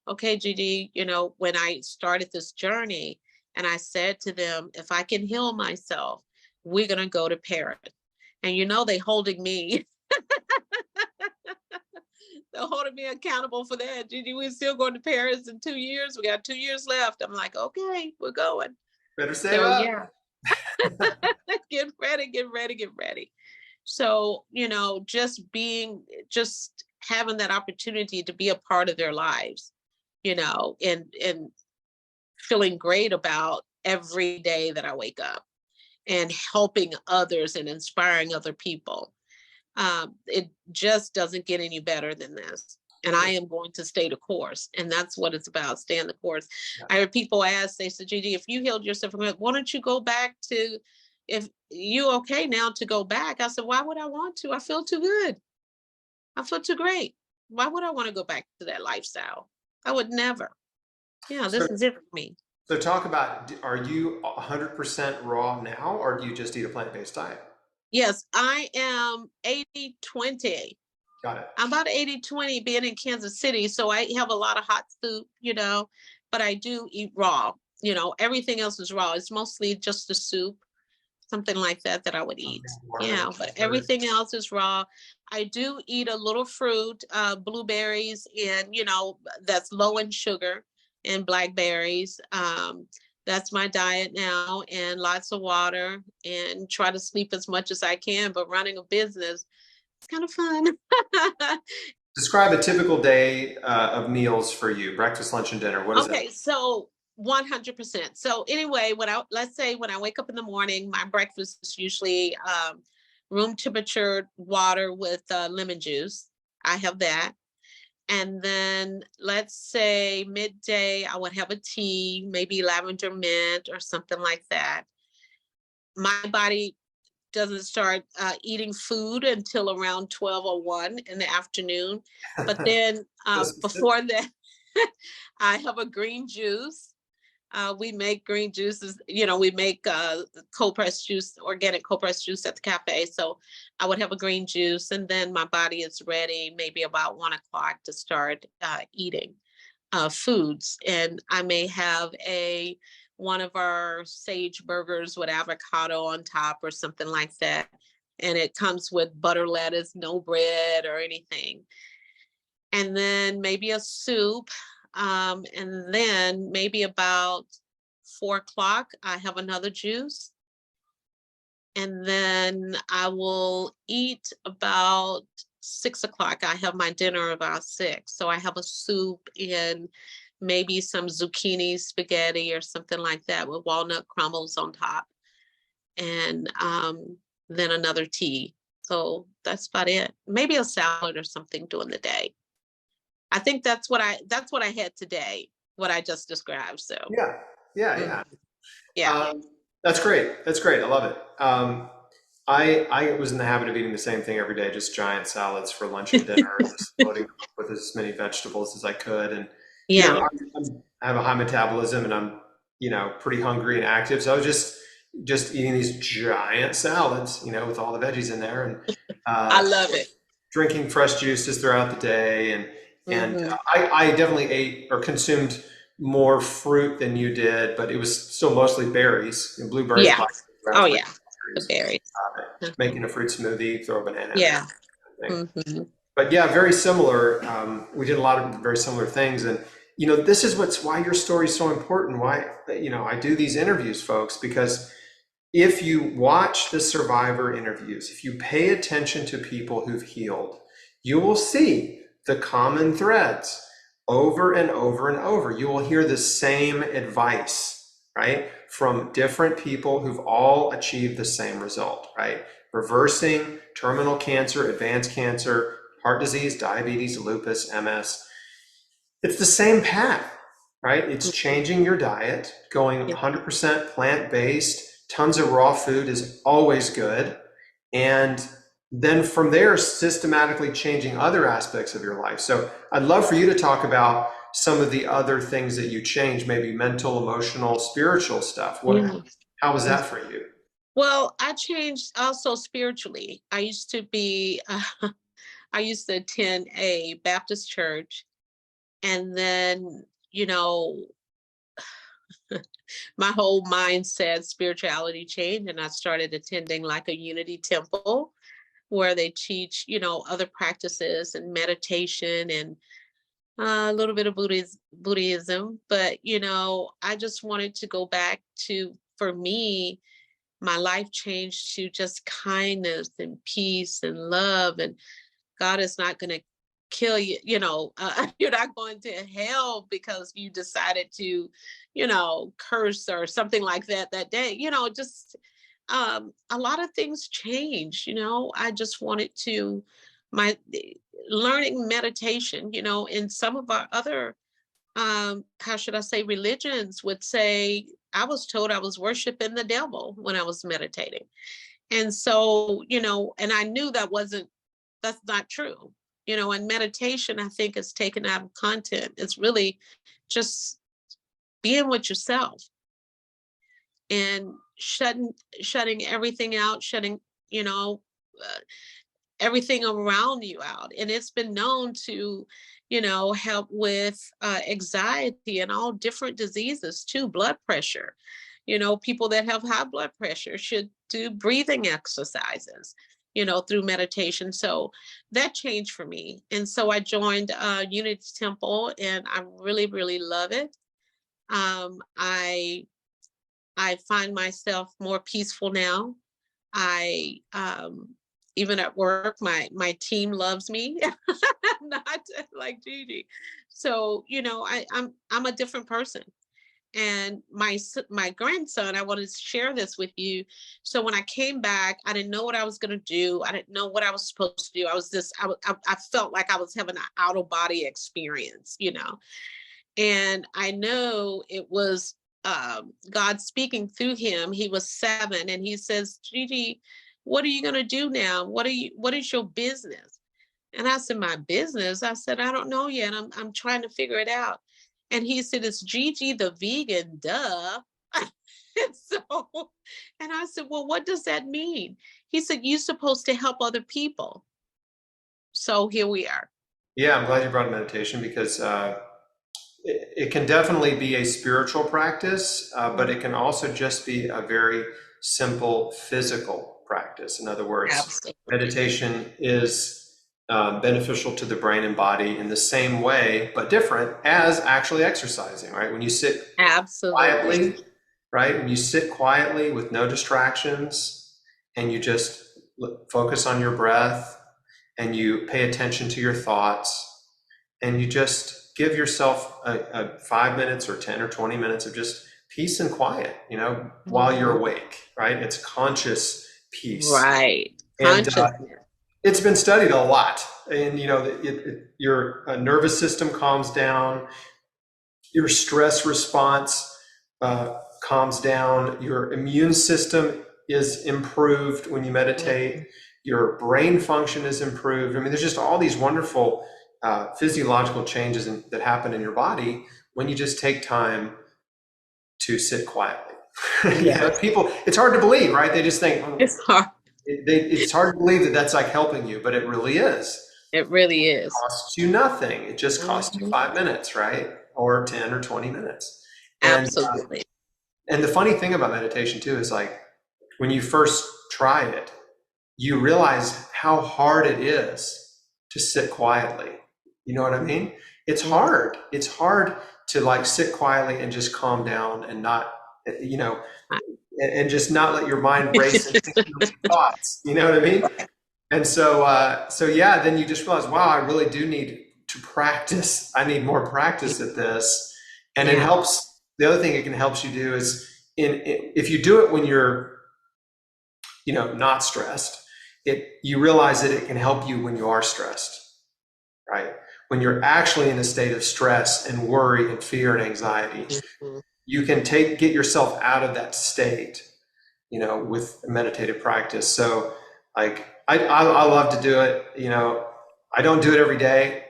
okay, Gigi, when I started this journey, and I said to them, if I can heal myself, we're gonna go to Paris. And they holding me, they're holding me accountable for that. Gigi, we're still going to Paris in 2 years. We got 2 years left. I'm like, okay, we're going. better save So up. yeah, get ready, get ready, get ready. So, just having that opportunity to be a part of their lives, and feeling great about every day that I wake up and helping others and inspiring other people. It just doesn't get any better than this. And I am going to stay the course. And that's what it's about, staying the course. Yeah. I heard people ask, they said, Gigi, if you healed yourself from it, why don't you go back to, if you okay now to go back? I said, why would I want to? I feel too good. I feel too great. Why would I want to go back to that lifestyle? I would never. Yeah, So, this is it for me. so talk about, are you 100% raw now, or do you just eat a plant-based diet? Yes, I am 80/20. Got it. I'm about 80/20 being in Kansas City. So I have a lot of hot soup, but I do eat raw. Everything else is raw. It's mostly just the soup, something like that I would eat. Something water, Yeah, but fruit. everything else is raw. I do eat a little fruit, blueberries, and that's low in sugar, and blackberries. That's my diet now, and lots of water, and try to sleep as much as I can. But running a business, it's kind of fun. Describe a typical day of meals for you, breakfast, lunch, and dinner. What is that? Okay, so 100%. So anyway, let's say when I wake up in the morning, my breakfast is usually room temperature water with lemon juice. I have that. And then let's say midday, I would have a tea, maybe lavender mint or something like that. My body doesn't start eating food until around 12:01 in the afternoon. But then So specific. before that, I have a green juice. We make green juices, we make cold pressed juice, organic cold pressed juice at the cafe. So I would have a green juice, and then my body is ready maybe about 1 o'clock to start eating foods. And I may have one of our sage burgers with avocado on top or something like that. And it comes with butter, lettuce, no bread or anything. And then maybe a soup. And then maybe about 4 o'clock, I have another juice. And then I will eat about 6 o'clock. I have my dinner about 6. So I have a soup and maybe some zucchini spaghetti or something like that with walnut crumbles on top. And then another tea. So that's about it. Maybe a salad or something during the day. I think that's what I had today, what I just described. So Yeah, yeah, yeah. yeah. That's great. That's great. I love it. I was in the habit of eating the same thing every day, just giant salads for lunch and dinner, just loading them up with as many vegetables as I could. And Yeah. I have a high metabolism, and I'm pretty hungry and active, so I was just eating these giant salads, with all the veggies in there, and I love it. drinking fresh juices throughout the day, and Hmm. I definitely ate or consumed more fruit than you did, but it was still mostly berries and blueberries, Yeah. blackberries, Oh raspberries, yeah. The berries. berries. Making a fruit smoothie, throw a banana in there, Yeah. kind of thing. Hmm. But yeah, very similar. We did a lot of very similar things, and this is why your story is so important. Why I do these interviews, folks, because if you watch the survivor interviews, if you pay attention to people who've healed, you will see the common threads over and over and over. You will hear the same advice, right? From different people who've all achieved the same result, right? Reversing terminal cancer, advanced cancer, heart disease, diabetes, lupus, MS. It's the same path, right? It's changing your diet, going Yeah. 100% plant-based. Tons of raw food is always good. And then from there, systematically changing other aspects of your life. So I'd love for you to talk about some of the other things that you changed, maybe mental, emotional, spiritual stuff. Yeah. How was that for you? Well, I changed also spiritually. I used to be, I used to attend a Baptist church, and then, my whole mindset, spirituality changed, and I started attending like a unity temple where they teach, other practices and meditation and a little bit of Buddhism. But, I just wanted to go back to, for me, my life changed to just kindness and peace and love. And God is not going to kill you, you're not going to hell because you decided to, curse or something like that day. Just a lot of things change. I just wanted to, my learning meditation, in some of our other how should I say, religions would say, I was told I was worshiping the devil when I was meditating. And so, and I knew that's not true. And meditation, I think, is taken out of content. It's really just being with yourself and shutting everything out, shutting, uh, everything around you out. And it's been known to, help with anxiety and all different diseases too, blood pressure. People that have high blood pressure should do breathing exercises, through meditation. So that changed for me. And so I joined Unity Temple, and I really, really love it. I I find myself more peaceful now. I even at work, my team loves me. Not like Gigi. So, I'm a different person. And my grandson, I wanted to share this with you. So when I came back, I didn't know what I was going to do. I didn't know what I was supposed to do. I was just I felt like I was having an out of body experience. And I know it was God speaking through him. He was 7, and he says, Gigi, what are you going to do now? What is your business? And I said, my business? I said, I don't know yet. I'm trying to figure it out. And he said, it's Gigi the vegan, duh. And so, and I said, well, what does that mean? He said, you're supposed to help other people. So here we are. Yeah, I'm glad you brought meditation because it can definitely be a spiritual practice, but it can also just be a very simple physical practice. In other words, Absolutely. meditation is beneficial to the brain and body in the same way, but different as actually exercising, right? When you sit Absolutely. quietly, right? When you sit quietly with no distractions and you just focus on your breath and you pay attention to your thoughts and you just give yourself a 5 minutes or 10 or 20 minutes of just peace and quiet, while you're awake, right? It's conscious peace. Right. And Consciousness. it's been studied a lot. And, your nervous system calms down, your stress response calms down, your immune system is improved when you meditate, your brain function is improved. I mean, there's just all these wonderful physiological changes that happen in your body when you just take time to sit quietly. People, it's hard to believe, right? They just think, It's hard. it's hard to believe that that's like helping you, but it really is. It really It is. costs you nothing. It just costs you 5 minutes, right? Or 10 or 20 minutes. And Absolutely. and the funny thing about meditation too is like when you first try it, you realize how hard it is to sit quietly. You know what I mean? It's hard. It's hard to like sit quietly and just calm down and not, you know, and just not let your mind race and think thoughts. You know what I mean? And so yeah, then you just realize, wow, I really do need to practice. I need more practice at this. And it helps. The other thing it can help you do is if you do it when you're, not stressed, you realize that it can help you when you are stressed, right? When you're actually in a state of stress and worry and fear and anxiety, you can get yourself out of that state, with meditative practice. So like, I love to do it, I don't do it every day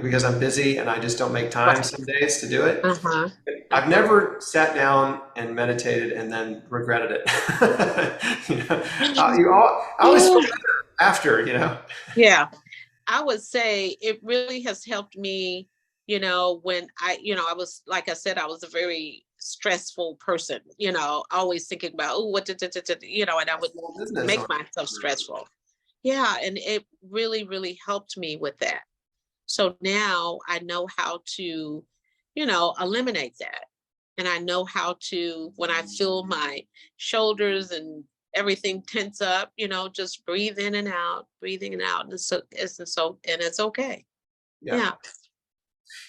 because I'm busy and I just don't make time some days to do it. I've never sat down and meditated and then regretted it. I always feel better after, Yeah. I would say it really has helped me, when I was, like I said, I was a very stressful person, always thinking about, oh, and I would make myself stressful. Yeah. And it really, really helped me with that. So now I know how to, eliminate that. And I know how to, when I feel my shoulders and everything tense up, just breathe in and out, breathing and out. And it's okay. Yeah.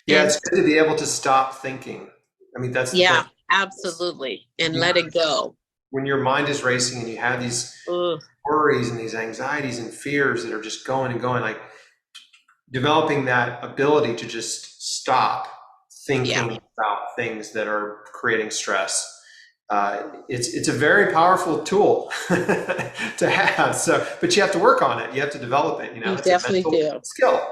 Yeah, it's good to be able to stop thinking. I mean, that's the thing. Absolutely. And let it go. When your mind is racing and you have these worries and these anxieties and fears that are just going and going, like developing that ability to just stop thinking about things that are creating stress. It's a very powerful tool to have. So, but you have to work on it. You have to develop it. You it's definitely a mental skill.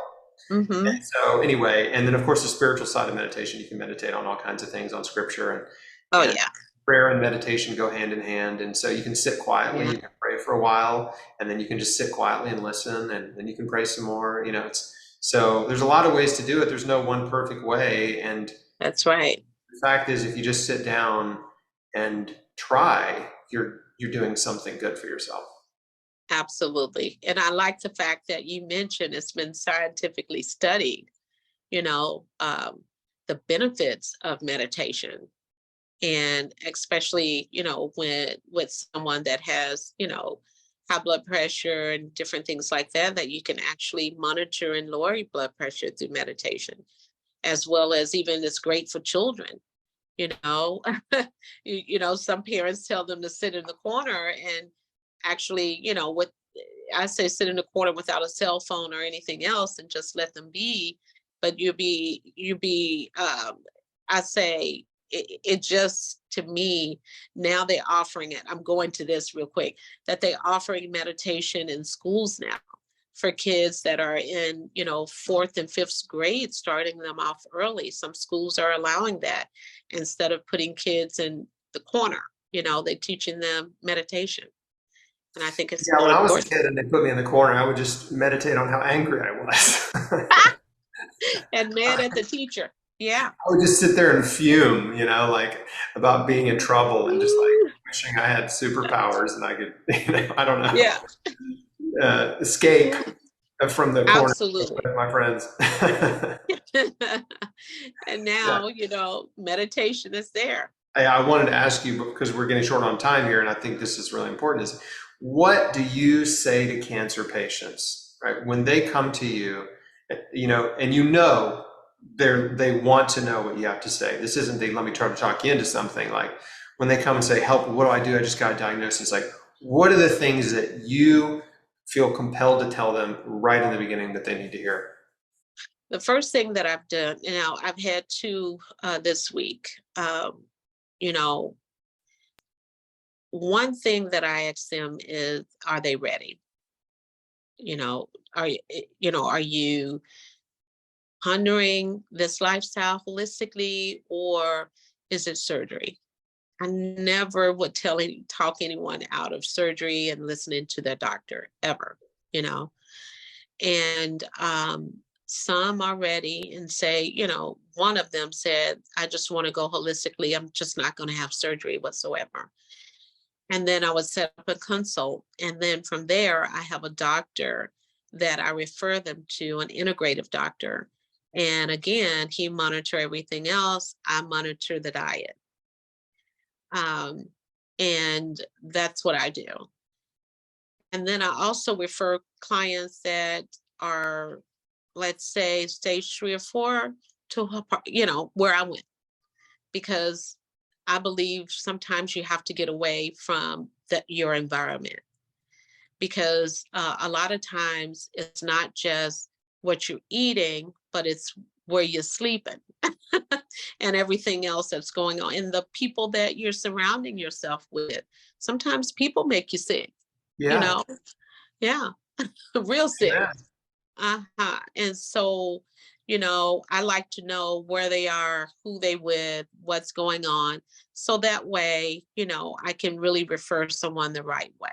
And so anyway, and then of course the spiritual side of meditation, you can meditate on all kinds of things, on scripture and prayer and meditation go hand in hand. And so you can sit quietly, you can pray for a while, and then you can just sit quietly and listen, and then you can pray some more. So there's a lot of ways to do it. There's no one perfect way. And that's right. The fact is, if you just sit down and try, you're doing something good for yourself. Absolutely. And I like the fact that you mentioned it's been scientifically studied, the benefits of meditation. And especially, with someone that has, high blood pressure and different things like that, that you can actually monitor and lower your blood pressure through meditation, as well as even it's great for children. you know some parents tell them to sit in the corner and actually, what I say, sit in the corner without a cell phone or anything else and just let them be. But I say, it just, to me, now they're offering it. I'm going to this real quick, that they're offering meditation in schools now for kids that are in, fourth and fifth grade, starting them off early. Some schools are allowing that instead of putting kids in the corner, they're teaching them meditation. And I think it's Yeah, so when I was a important. kid and they put me in the corner, I would just meditate on how angry I was. And mad at the teacher. Yeah. I would just sit there and fume, like about being in trouble and just like wishing I had superpowers and I could, I don't know, Yeah. escape from the corner Absolutely. with my friends. And Yeah. now, meditation is there. I wanted to ask you, because we're getting short on time here, and I think this is really important, is what do you say to cancer patients, right? When they come to you, and they want to know what you have to say. This isn't let me try to talk you into something. Like when they come and say, help, what do I do? I just got a diagnosis. Like, what are the things that you feel compelled to tell them right in the beginning that they need to hear? The first thing that I've done, I've had two this week. You know, one thing that I ask them is, are they ready? Are you pondering this lifestyle holistically, or is it surgery? I never would talk anyone out of surgery and listening to their doctor ever, and some are ready and say, one of them said, I just want to go holistically. I'm just not going to have surgery whatsoever. And then I would set up a consult. And then from there, I have a doctor that I refer them to, an integrative doctor. And again, he monitor everything else. I monitor the diet. And that's what I do. And then I also refer clients that are, let's say, stage 3 or 4 to, where I went, because I believe sometimes you have to get away from your environment, because a lot of times it's not just what you're eating, but it's where you're sleeping and everything else that's going on, and the people that you're surrounding yourself with. Sometimes people make you sick, Yeah. yeah, real sick. Amen. And so, I like to know where they are, who they with, what's going on. So that way, I can really refer someone the right way,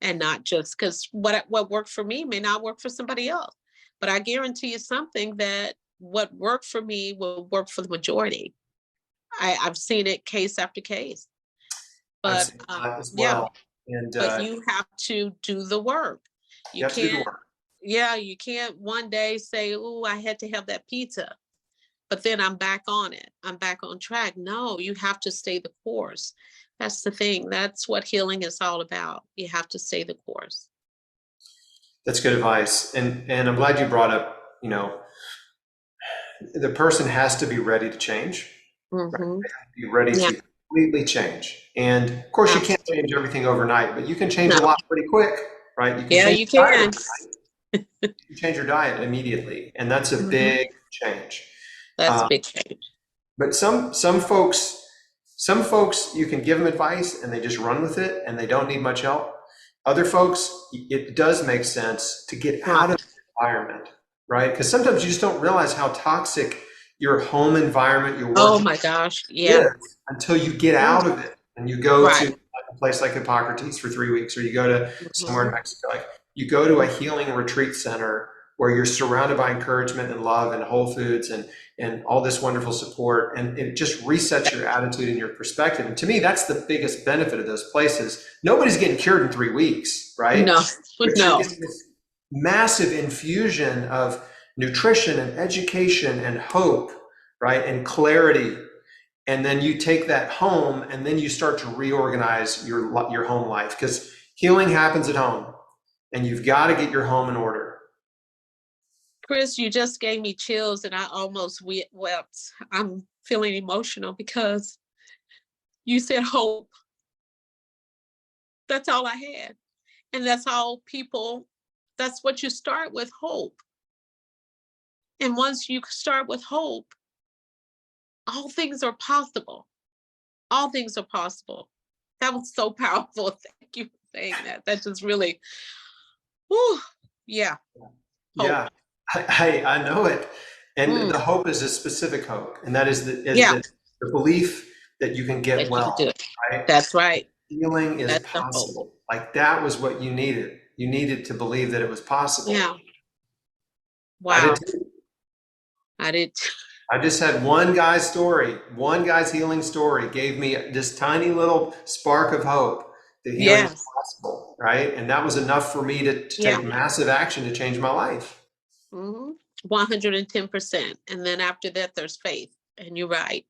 and not just because what worked for me may not work for somebody else. But I guarantee you something, that what worked for me will work for the majority. I've seen it case after case. I've But seen that as yeah, well. And but you have to do the work. you You have to do the can't, work. yeah, you can't one day say, oh, I had to have that pizza, but then I'm back on it. I'm back on track. No, you have to stay the course. That's the thing. That's what healing is all about. You have to stay the course. That's good advice. And I'm glad you brought up, the person has to be ready to change, right? Mm-hmm. They have to be ready Yeah, to completely change. And of course, you can't change absolutely. everything overnight, but you can change a No. lot pretty quick, right? You can Yeah, change you your diet. can. You can change your diet immediately, and that's a Hmm. big change. That's a Um, big change. but some folks, you can give them advice and they just run with it and they don't need much help. Other folks, it does make sense to get out of Right. the environment, right? Because sometimes you just don't realize how toxic your home environment, your work Oh my gosh. Yeah. is until you get Mm. out of it and you go to Right. a place like Hippocrates for 3 weeks, or you go to somewhere in Hmm. Mexico. Like you go to a healing retreat center where you're surrounded by encouragement and love and whole foods and all this wonderful support, and it just resets your attitude and your perspective. And to me, that's the biggest benefit of those places. Nobody's getting cured in 3 weeks, right? No, But you're no. getting this massive infusion of nutrition and education and hope, right? And clarity. and then you take that home, and then you start to reorganize your home life, because healing happens at home, and you've got to get your home in order. Chris, you just gave me chills and I almost wept. I'm feeling emotional because you said hope. That's all I had. And that's all people, that's what you start with, hope. And once you start with hope, all things are possible. All things are possible. That was so powerful. Thank you for saying that. That just really, whew, yeah. Hope. Yeah, I know it. And Mm, the hope is a specific hope, and that is yeah, the belief that you can get that you can do well, it. right? That's right. Healing is That's the hope. possible. Like, that was what you needed. You needed to believe that it was possible. Yeah. I did Wow. too. I did. I just had one guy's story, one guy's healing story gave me this tiny little spark of hope that healing is Yes. possible, right? And that was enough for me to Yeah. take massive action to change my life. 110%. And then after that, there's faith. And you're right.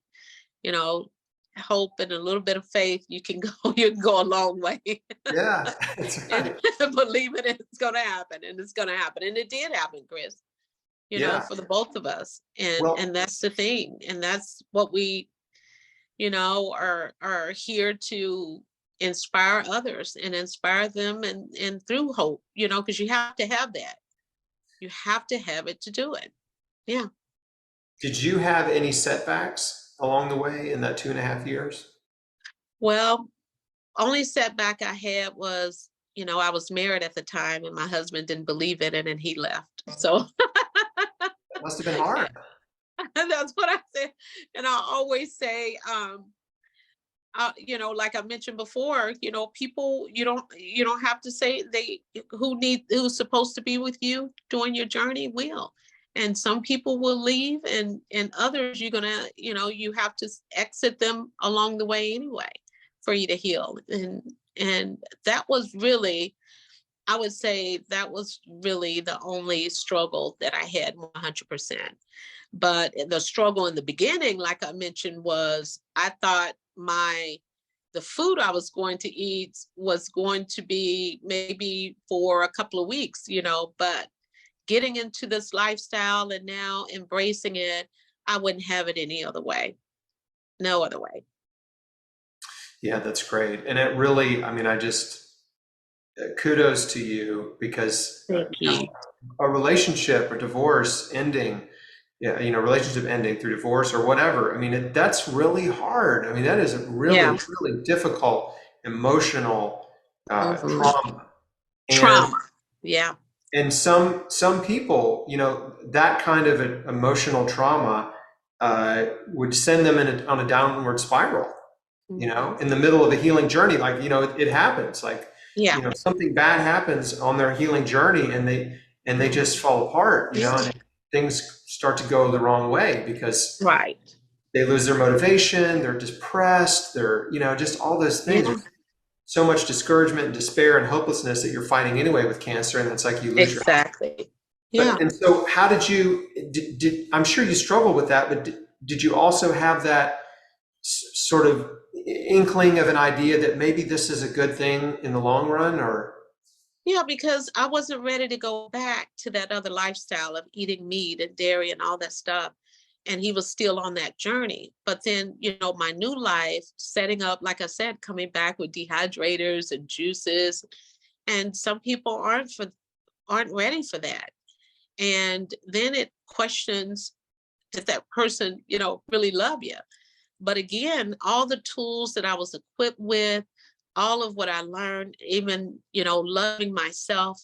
You know, hope and a little bit of faith, you can go, you can go a long way. Yeah, that's And right. believe it, it's gonna happen. And it's gonna happen. And it did happen, Chris, Yeah. for the both of us. And Well, that's the thing. And that's what we, are here to inspire others and inspire them and through hope, because you have to have that. You have to have it to do it. Yeah. did you have any setbacks along the way in that 2.5 years? Well, only setback I had was, I was married at the time and my husband didn't believe in it and he left. So That must have been hard. that's what I said. And I always say, like I mentioned before, people, you don't have to say who's supposed to be with you during your journey will. And some people will leave and others you're gonna, you have to exit them along the way anyway for you to heal. And that was really, I would say that was really the only struggle that I had 100%. But the struggle in the beginning, like I mentioned, was I thought the food I was going to eat was going to be maybe for a couple of weeks, but getting into this lifestyle and now embracing it, I wouldn't have it any other way. No other way. Yeah, that's great. And it really, I mean, I just kudos to you, because Thank you. a relationship or divorce ending, yeah, relationship ending through divorce or whatever. I mean, that's really hard. I mean, that is a really, Yeah. really difficult emotional Hmm. trauma. And Trauma. Yeah. some people, that kind of emotional trauma would send them on a downward spiral. Hmm. In the middle of a healing journey, like, it happens. Like, Yeah. something bad happens on their healing journey, and they just fall apart. Yeah. And things start to go the wrong way because Right. they lose their motivation, they're depressed, they're, just all those things. Yeah. So much discouragement and despair and hopelessness that you're fighting anyway with cancer, and it's like you lose your. Exactly. Yeah. And so how did you, I'm sure you struggled with that, but did you also have that sort of inkling of an idea that maybe this is a good thing in the long run, or? Yeah, because I wasn't ready to go back to that other lifestyle of eating meat and dairy and all that stuff. And he was still on that journey. But then, my new life, setting up, like I said, coming back with dehydrators and juices. And some people aren't ready for that. And then it questions, did that person, really love you? But again, all the tools that I was equipped with, all of what I learned, even, loving myself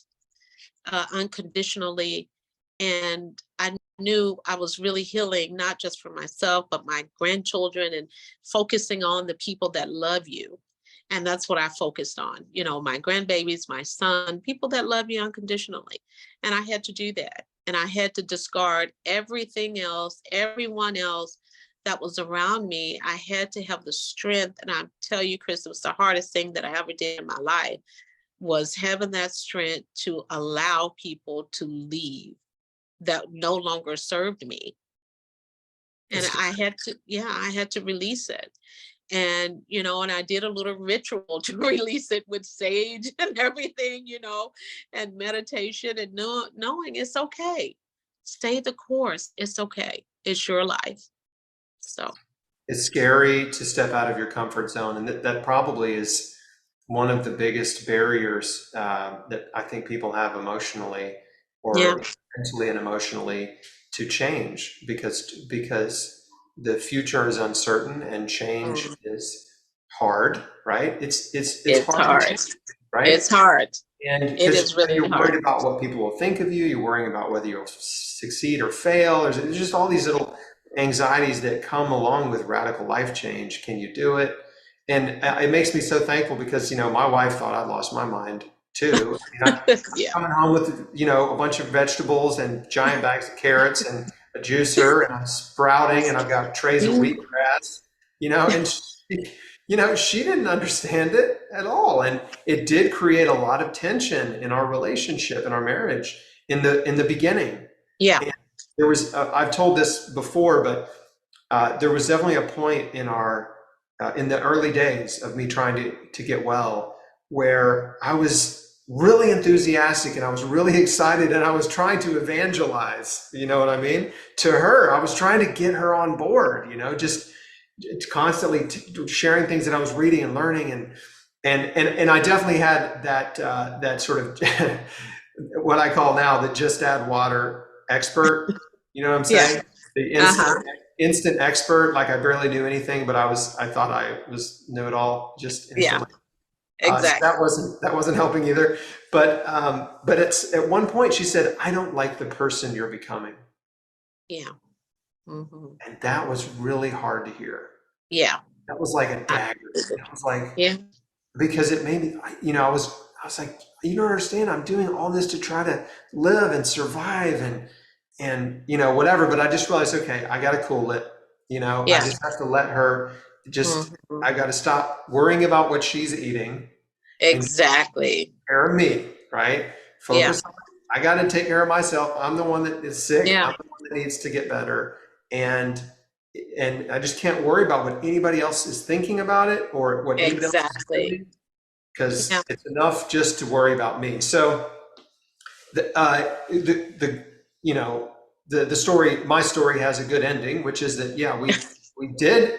unconditionally. And I knew I was really healing, not just for myself, but my grandchildren, and focusing on the people that love you. And that's what I focused on, my grandbabies, my son, people that love you unconditionally. And I had to do that. And I had to discard everything else, everyone else that was around me. I had to have the strength. And I tell you, Chris, it was the hardest thing that I ever did in my life, was having that strength to allow people to leave that no longer served me. And I had to release it. And, and I did a little ritual to release it with sage and everything, and meditation and knowing it's okay. Stay the course. It's okay. It's your life. So It's scary to step out of your comfort zone. And that probably is one of the biggest barriers that I think people have emotionally yeah, or mentally and emotionally to change because the future is uncertain and change is hard, right? It's it's hard to hard. change, right? It's hard. And It because is really you're hard. worried about what people will think of you, you're worrying about whether you'll succeed or fail. There's just all these little anxieties that come along with radical life change. Can you do it? And it makes me so thankful because, my wife thought I'd lost my mind too. I'm Yeah. coming home with, a bunch of vegetables and giant bags of carrots and a juicer, and I'm sprouting, and I've got trays of wheatgrass, and she didn't understand it at all. And it did create a lot of tension in our relationship, in our marriage in the beginning. Yeah. And there was, I've told this before, but there was definitely a point in the early days of me trying to get well, where I was really enthusiastic and I was really excited and I was trying to evangelize, you know what I mean? To her, I was trying to get her on board, just constantly sharing things that I was reading and learning, and I definitely had that sort of what I call now the just add water expert. You know what I'm saying? The instant expert. Like I barely knew anything, but I thought I knew it all just instantly. Exactly. So that wasn't helping either. But it's at one point she said, "I don't like the person you're becoming." Yeah. Mm-hmm. And that was really hard to hear. Yeah. That was like a dagger. It was like, Yeah. because it made me, I was like, you don't understand. I'm doing all this to try to live and survive and whatever. But I just realized, okay, I got to cool it. I just have to let her I got to stop worrying about what she's eating. Exactly. And take care of me, right? Focus on, I got to take care of myself. I'm the one that is sick. Yeah. I'm the one that needs to get better. And I just can't worry about what anybody else is thinking about it or what anybody else is doing, because it's enough just to worry about me. So the story, my story has a good ending, which is that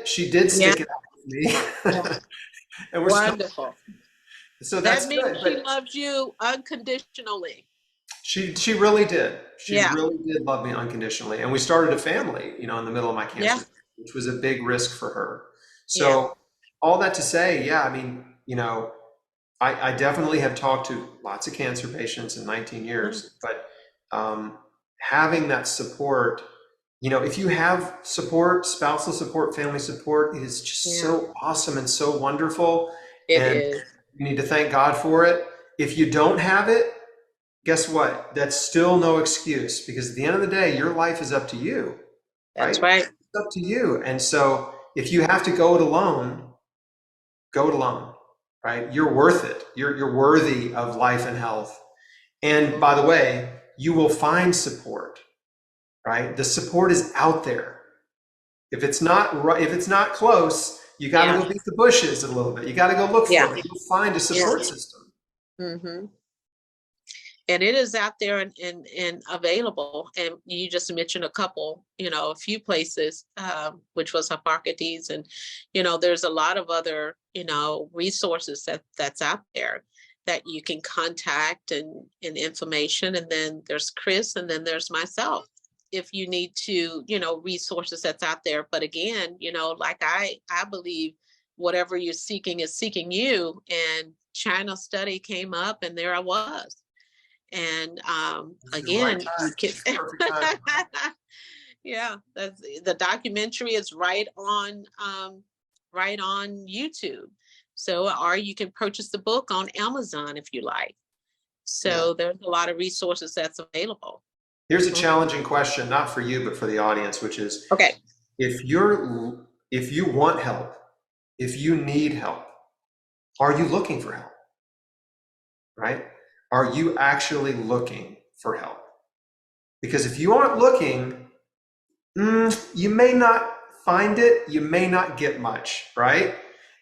she did stick it out with me. And we're wonderful. So that's that means good. She loves you unconditionally. She really did. She really did love me unconditionally. And we started a family, in the middle of my cancer, which was a big risk for her. So all that to say, I mean, I definitely have talked to lots of cancer patients in 19 years, but having that support, if you have support, spousal support, family support, it is just so awesome and so wonderful. It and is. You need to thank God for it. If you don't have it, guess what? That's still no excuse, because at the end of the day, your life is up to you. That's right. It's up to you. And so if you have to go it alone, go it alone, right? You're worth it. You're worthy of life and health. And by the way, you will find support, right? The support is out there. If it's not right, if it's not close, you got to go beat the bushes a little bit. You got to go look for it. You'll find a support system. Mm-hmm. And it is out there and available. And you just mentioned a couple, a few places, which was Hippocrates. And, there's a lot of other, resources that's out there that you can contact and information. And then there's Chris, and then there's myself. If you need to, resources that's out there. But again, like I believe whatever you're seeking is seeking you. And China study came up, and there I was. And again, you can, that's the documentary is right on YouTube. So, or you can purchase the book on Amazon if you like. So there's a lot of resources that's available. Here's a challenging question, not for you, but for the audience, which is, if you want help, if you need help, are you looking for help? Right? Are you actually looking for help? Because if you aren't looking, You may not find it, you may not get much, right?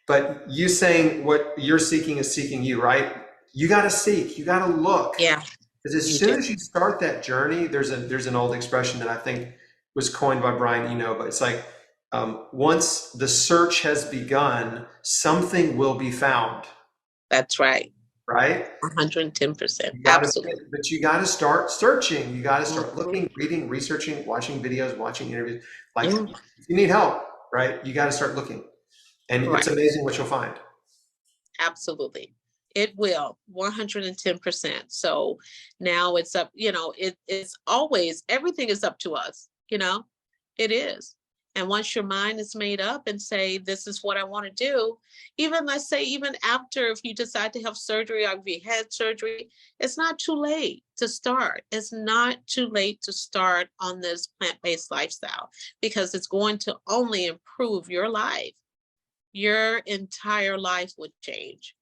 But you saying what you're seeking is seeking you, right? You got to seek, you got to look. Yeah, Because as you soon do. as you start that journey, there's an old expression that I think was coined by Brian Eno, but it's like once the search has begun, something will be found, That's right. right? 110%. You got to, Absolutely. but you got to start searching. You got to start Mhm. looking, reading, researching, watching videos, watching interviews. Like, Yeah, if you need help, right? You got to start looking, and it's right. amazing what you'll find. Absolutely. It will 110%. So now it's up, it's always, everything is up to us, it is. And once your mind is made up and say, this is what I want to do, even let's say, even after, if you decide to have surgery or if you had surgery, it's not too late to start. It's not too late to start on this plant-based lifestyle because it's going to only improve your life. Your entire life would change,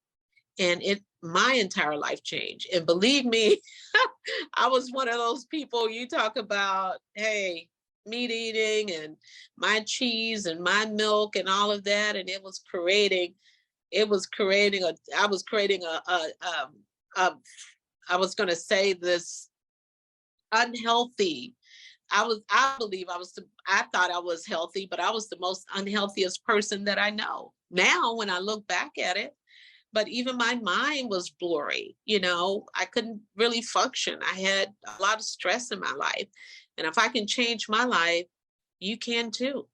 and my entire life changed. And believe me, I was one of those people you talk about, hey, meat eating and my cheese and my milk and all of that, and it was creating a I was creating a I was going to say this unhealthy. I believe I thought I was healthy, but I was the most unhealthiest person that I know. Now when I look back at it, but even my mind was blurry. I couldn't really function. I had a lot of stress in my life. And if I can change my life, you can too.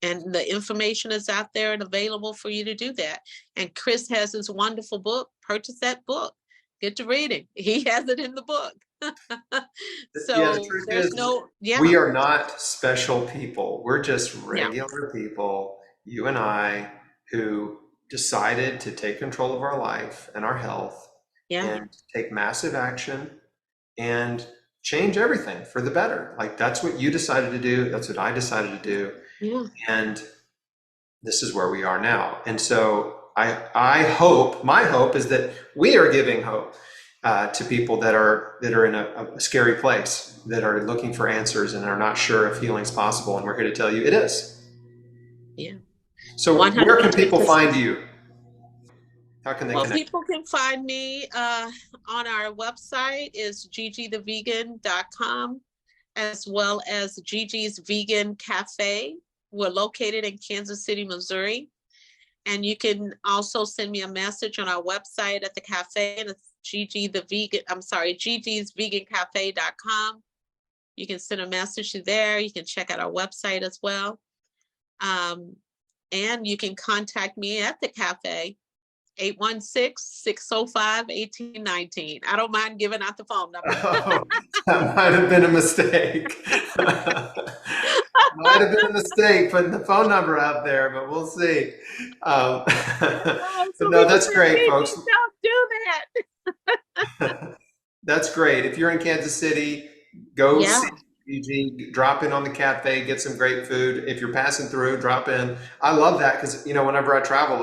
And the information is out there and available for you to do that. And Chris has this wonderful book. Purchase that book. Get to reading. He has it in the book. Yeah, the So truth there's is, no, yeah, we are not special people. We're just yeah, regular people, you and I, who decided to take control of our life and our health yeah, and take massive action and change everything for the better. Like, that's what you decided to do. That's what I decided to do. yeah, And this is where we are now. And so I hope, my hope is that we are giving hope to people that are in a scary place, that are looking for answers and are not sure if healing's possible. And we're here to tell you it is. yeah. So where can people 110%. find you? How can they Well, connect? people can find me on our website is gigithevegan.com, as well as Gigi's Vegan Cafe. We're located in Kansas City, Missouri. And you can also send me a message on our website at the cafe, and it's Gigi's Vegan Cafe.com. You can send a message to there. You can check out our website as well. And you can contact me at the cafe, 816-605-1819. I don't mind giving out the phone number. Oh, that might have been a mistake. Might have been a mistake putting the phone number out there, but we'll see. Oh, But so no, people that's say, great, Gigi, folks. don't do that. That's great. If you're in Kansas City, go Yeah, see Gigi, drop in on the cafe, get some great food. If you're passing through, drop in. I love that because, whenever I travel,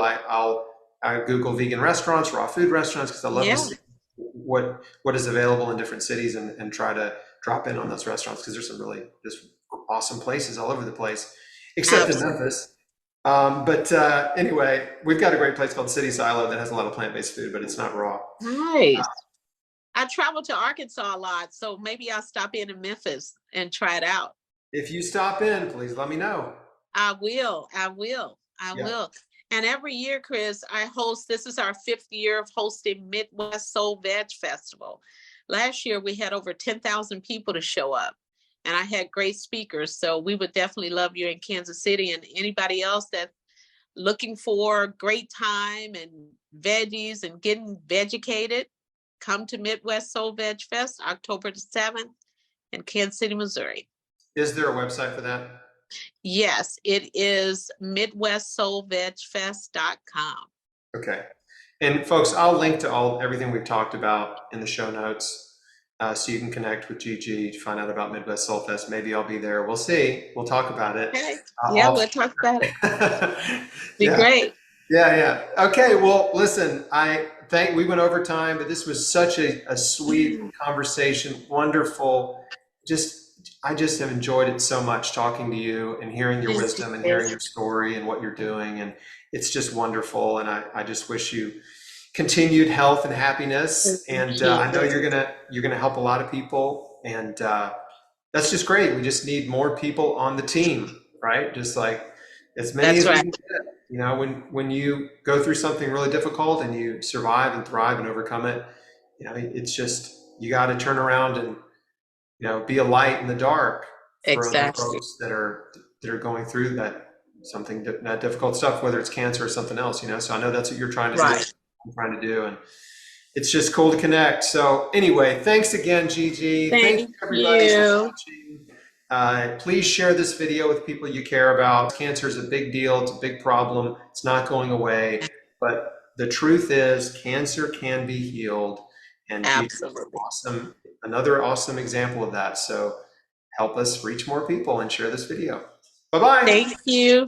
I Google vegan restaurants, raw food restaurants, because I love to yeah, see what is available in different cities and try to drop in on those restaurants because there's some really just awesome places all over the place, except in absolutely. Memphis. But anyway, we've got a great place called City Silo that has a lot of plant-based food, but it's not raw. Nice. I travel to Arkansas a lot, so maybe I'll stop in Memphis and try it out. If you stop in, please let me know. I will. I will. I Yeah. will. And every year, Chris, this is our 5th year of hosting Midwest Soul Veg Festival. Last year, we had over 10,000 people to show up, and I had great speakers. So we would definitely love you in Kansas City, and anybody else that's looking for a great time and veggies and getting vegucated, come to Midwest Soul Veg Fest, October the 7th in Kansas City, Missouri. Is there a website for that? Yes, it is MidwestSoulVegFest.com. Okay. And folks, I'll link to everything we've talked about in the show notes, so you can connect with Gigi to find out about Midwest Soul Fest. Maybe I'll be there. We'll see. We'll talk about it. Okay. Yeah, we'll talk about it. Be Yeah. great. Yeah. Okay. Well, listen, we went over time, but this was such a sweet conversation. Wonderful. Just I just have enjoyed it so much talking to you and hearing your Thank you. wisdom and hearing your story and what you're doing. And it's just wonderful. And I just wish you continued health and happiness. And Thank I know you. you're gonna help a lot of people. And that's just great. We just need more people on the team, right? Just like as many That's as we right. can get. You know, when you go through something really difficult and you survive and thrive and overcome it, you know, it's just you got to turn around and be a light in the dark for other Exactly. folks that are going through that difficult stuff, whether it's cancer or something else. So I know that's what you're trying to do. Right. I'm trying to do, and it's just cool to connect. So anyway, thanks again, Gigi. Thank you, Thank everybody, for you. watching. Please share this video with people you care about. Cancer is a big deal. It's a big problem. It's not going away. But the truth is, cancer can be healed. And Gigi is Absolutely. another awesome example of that. So help us reach more people and share this video. Bye-bye. Thank you.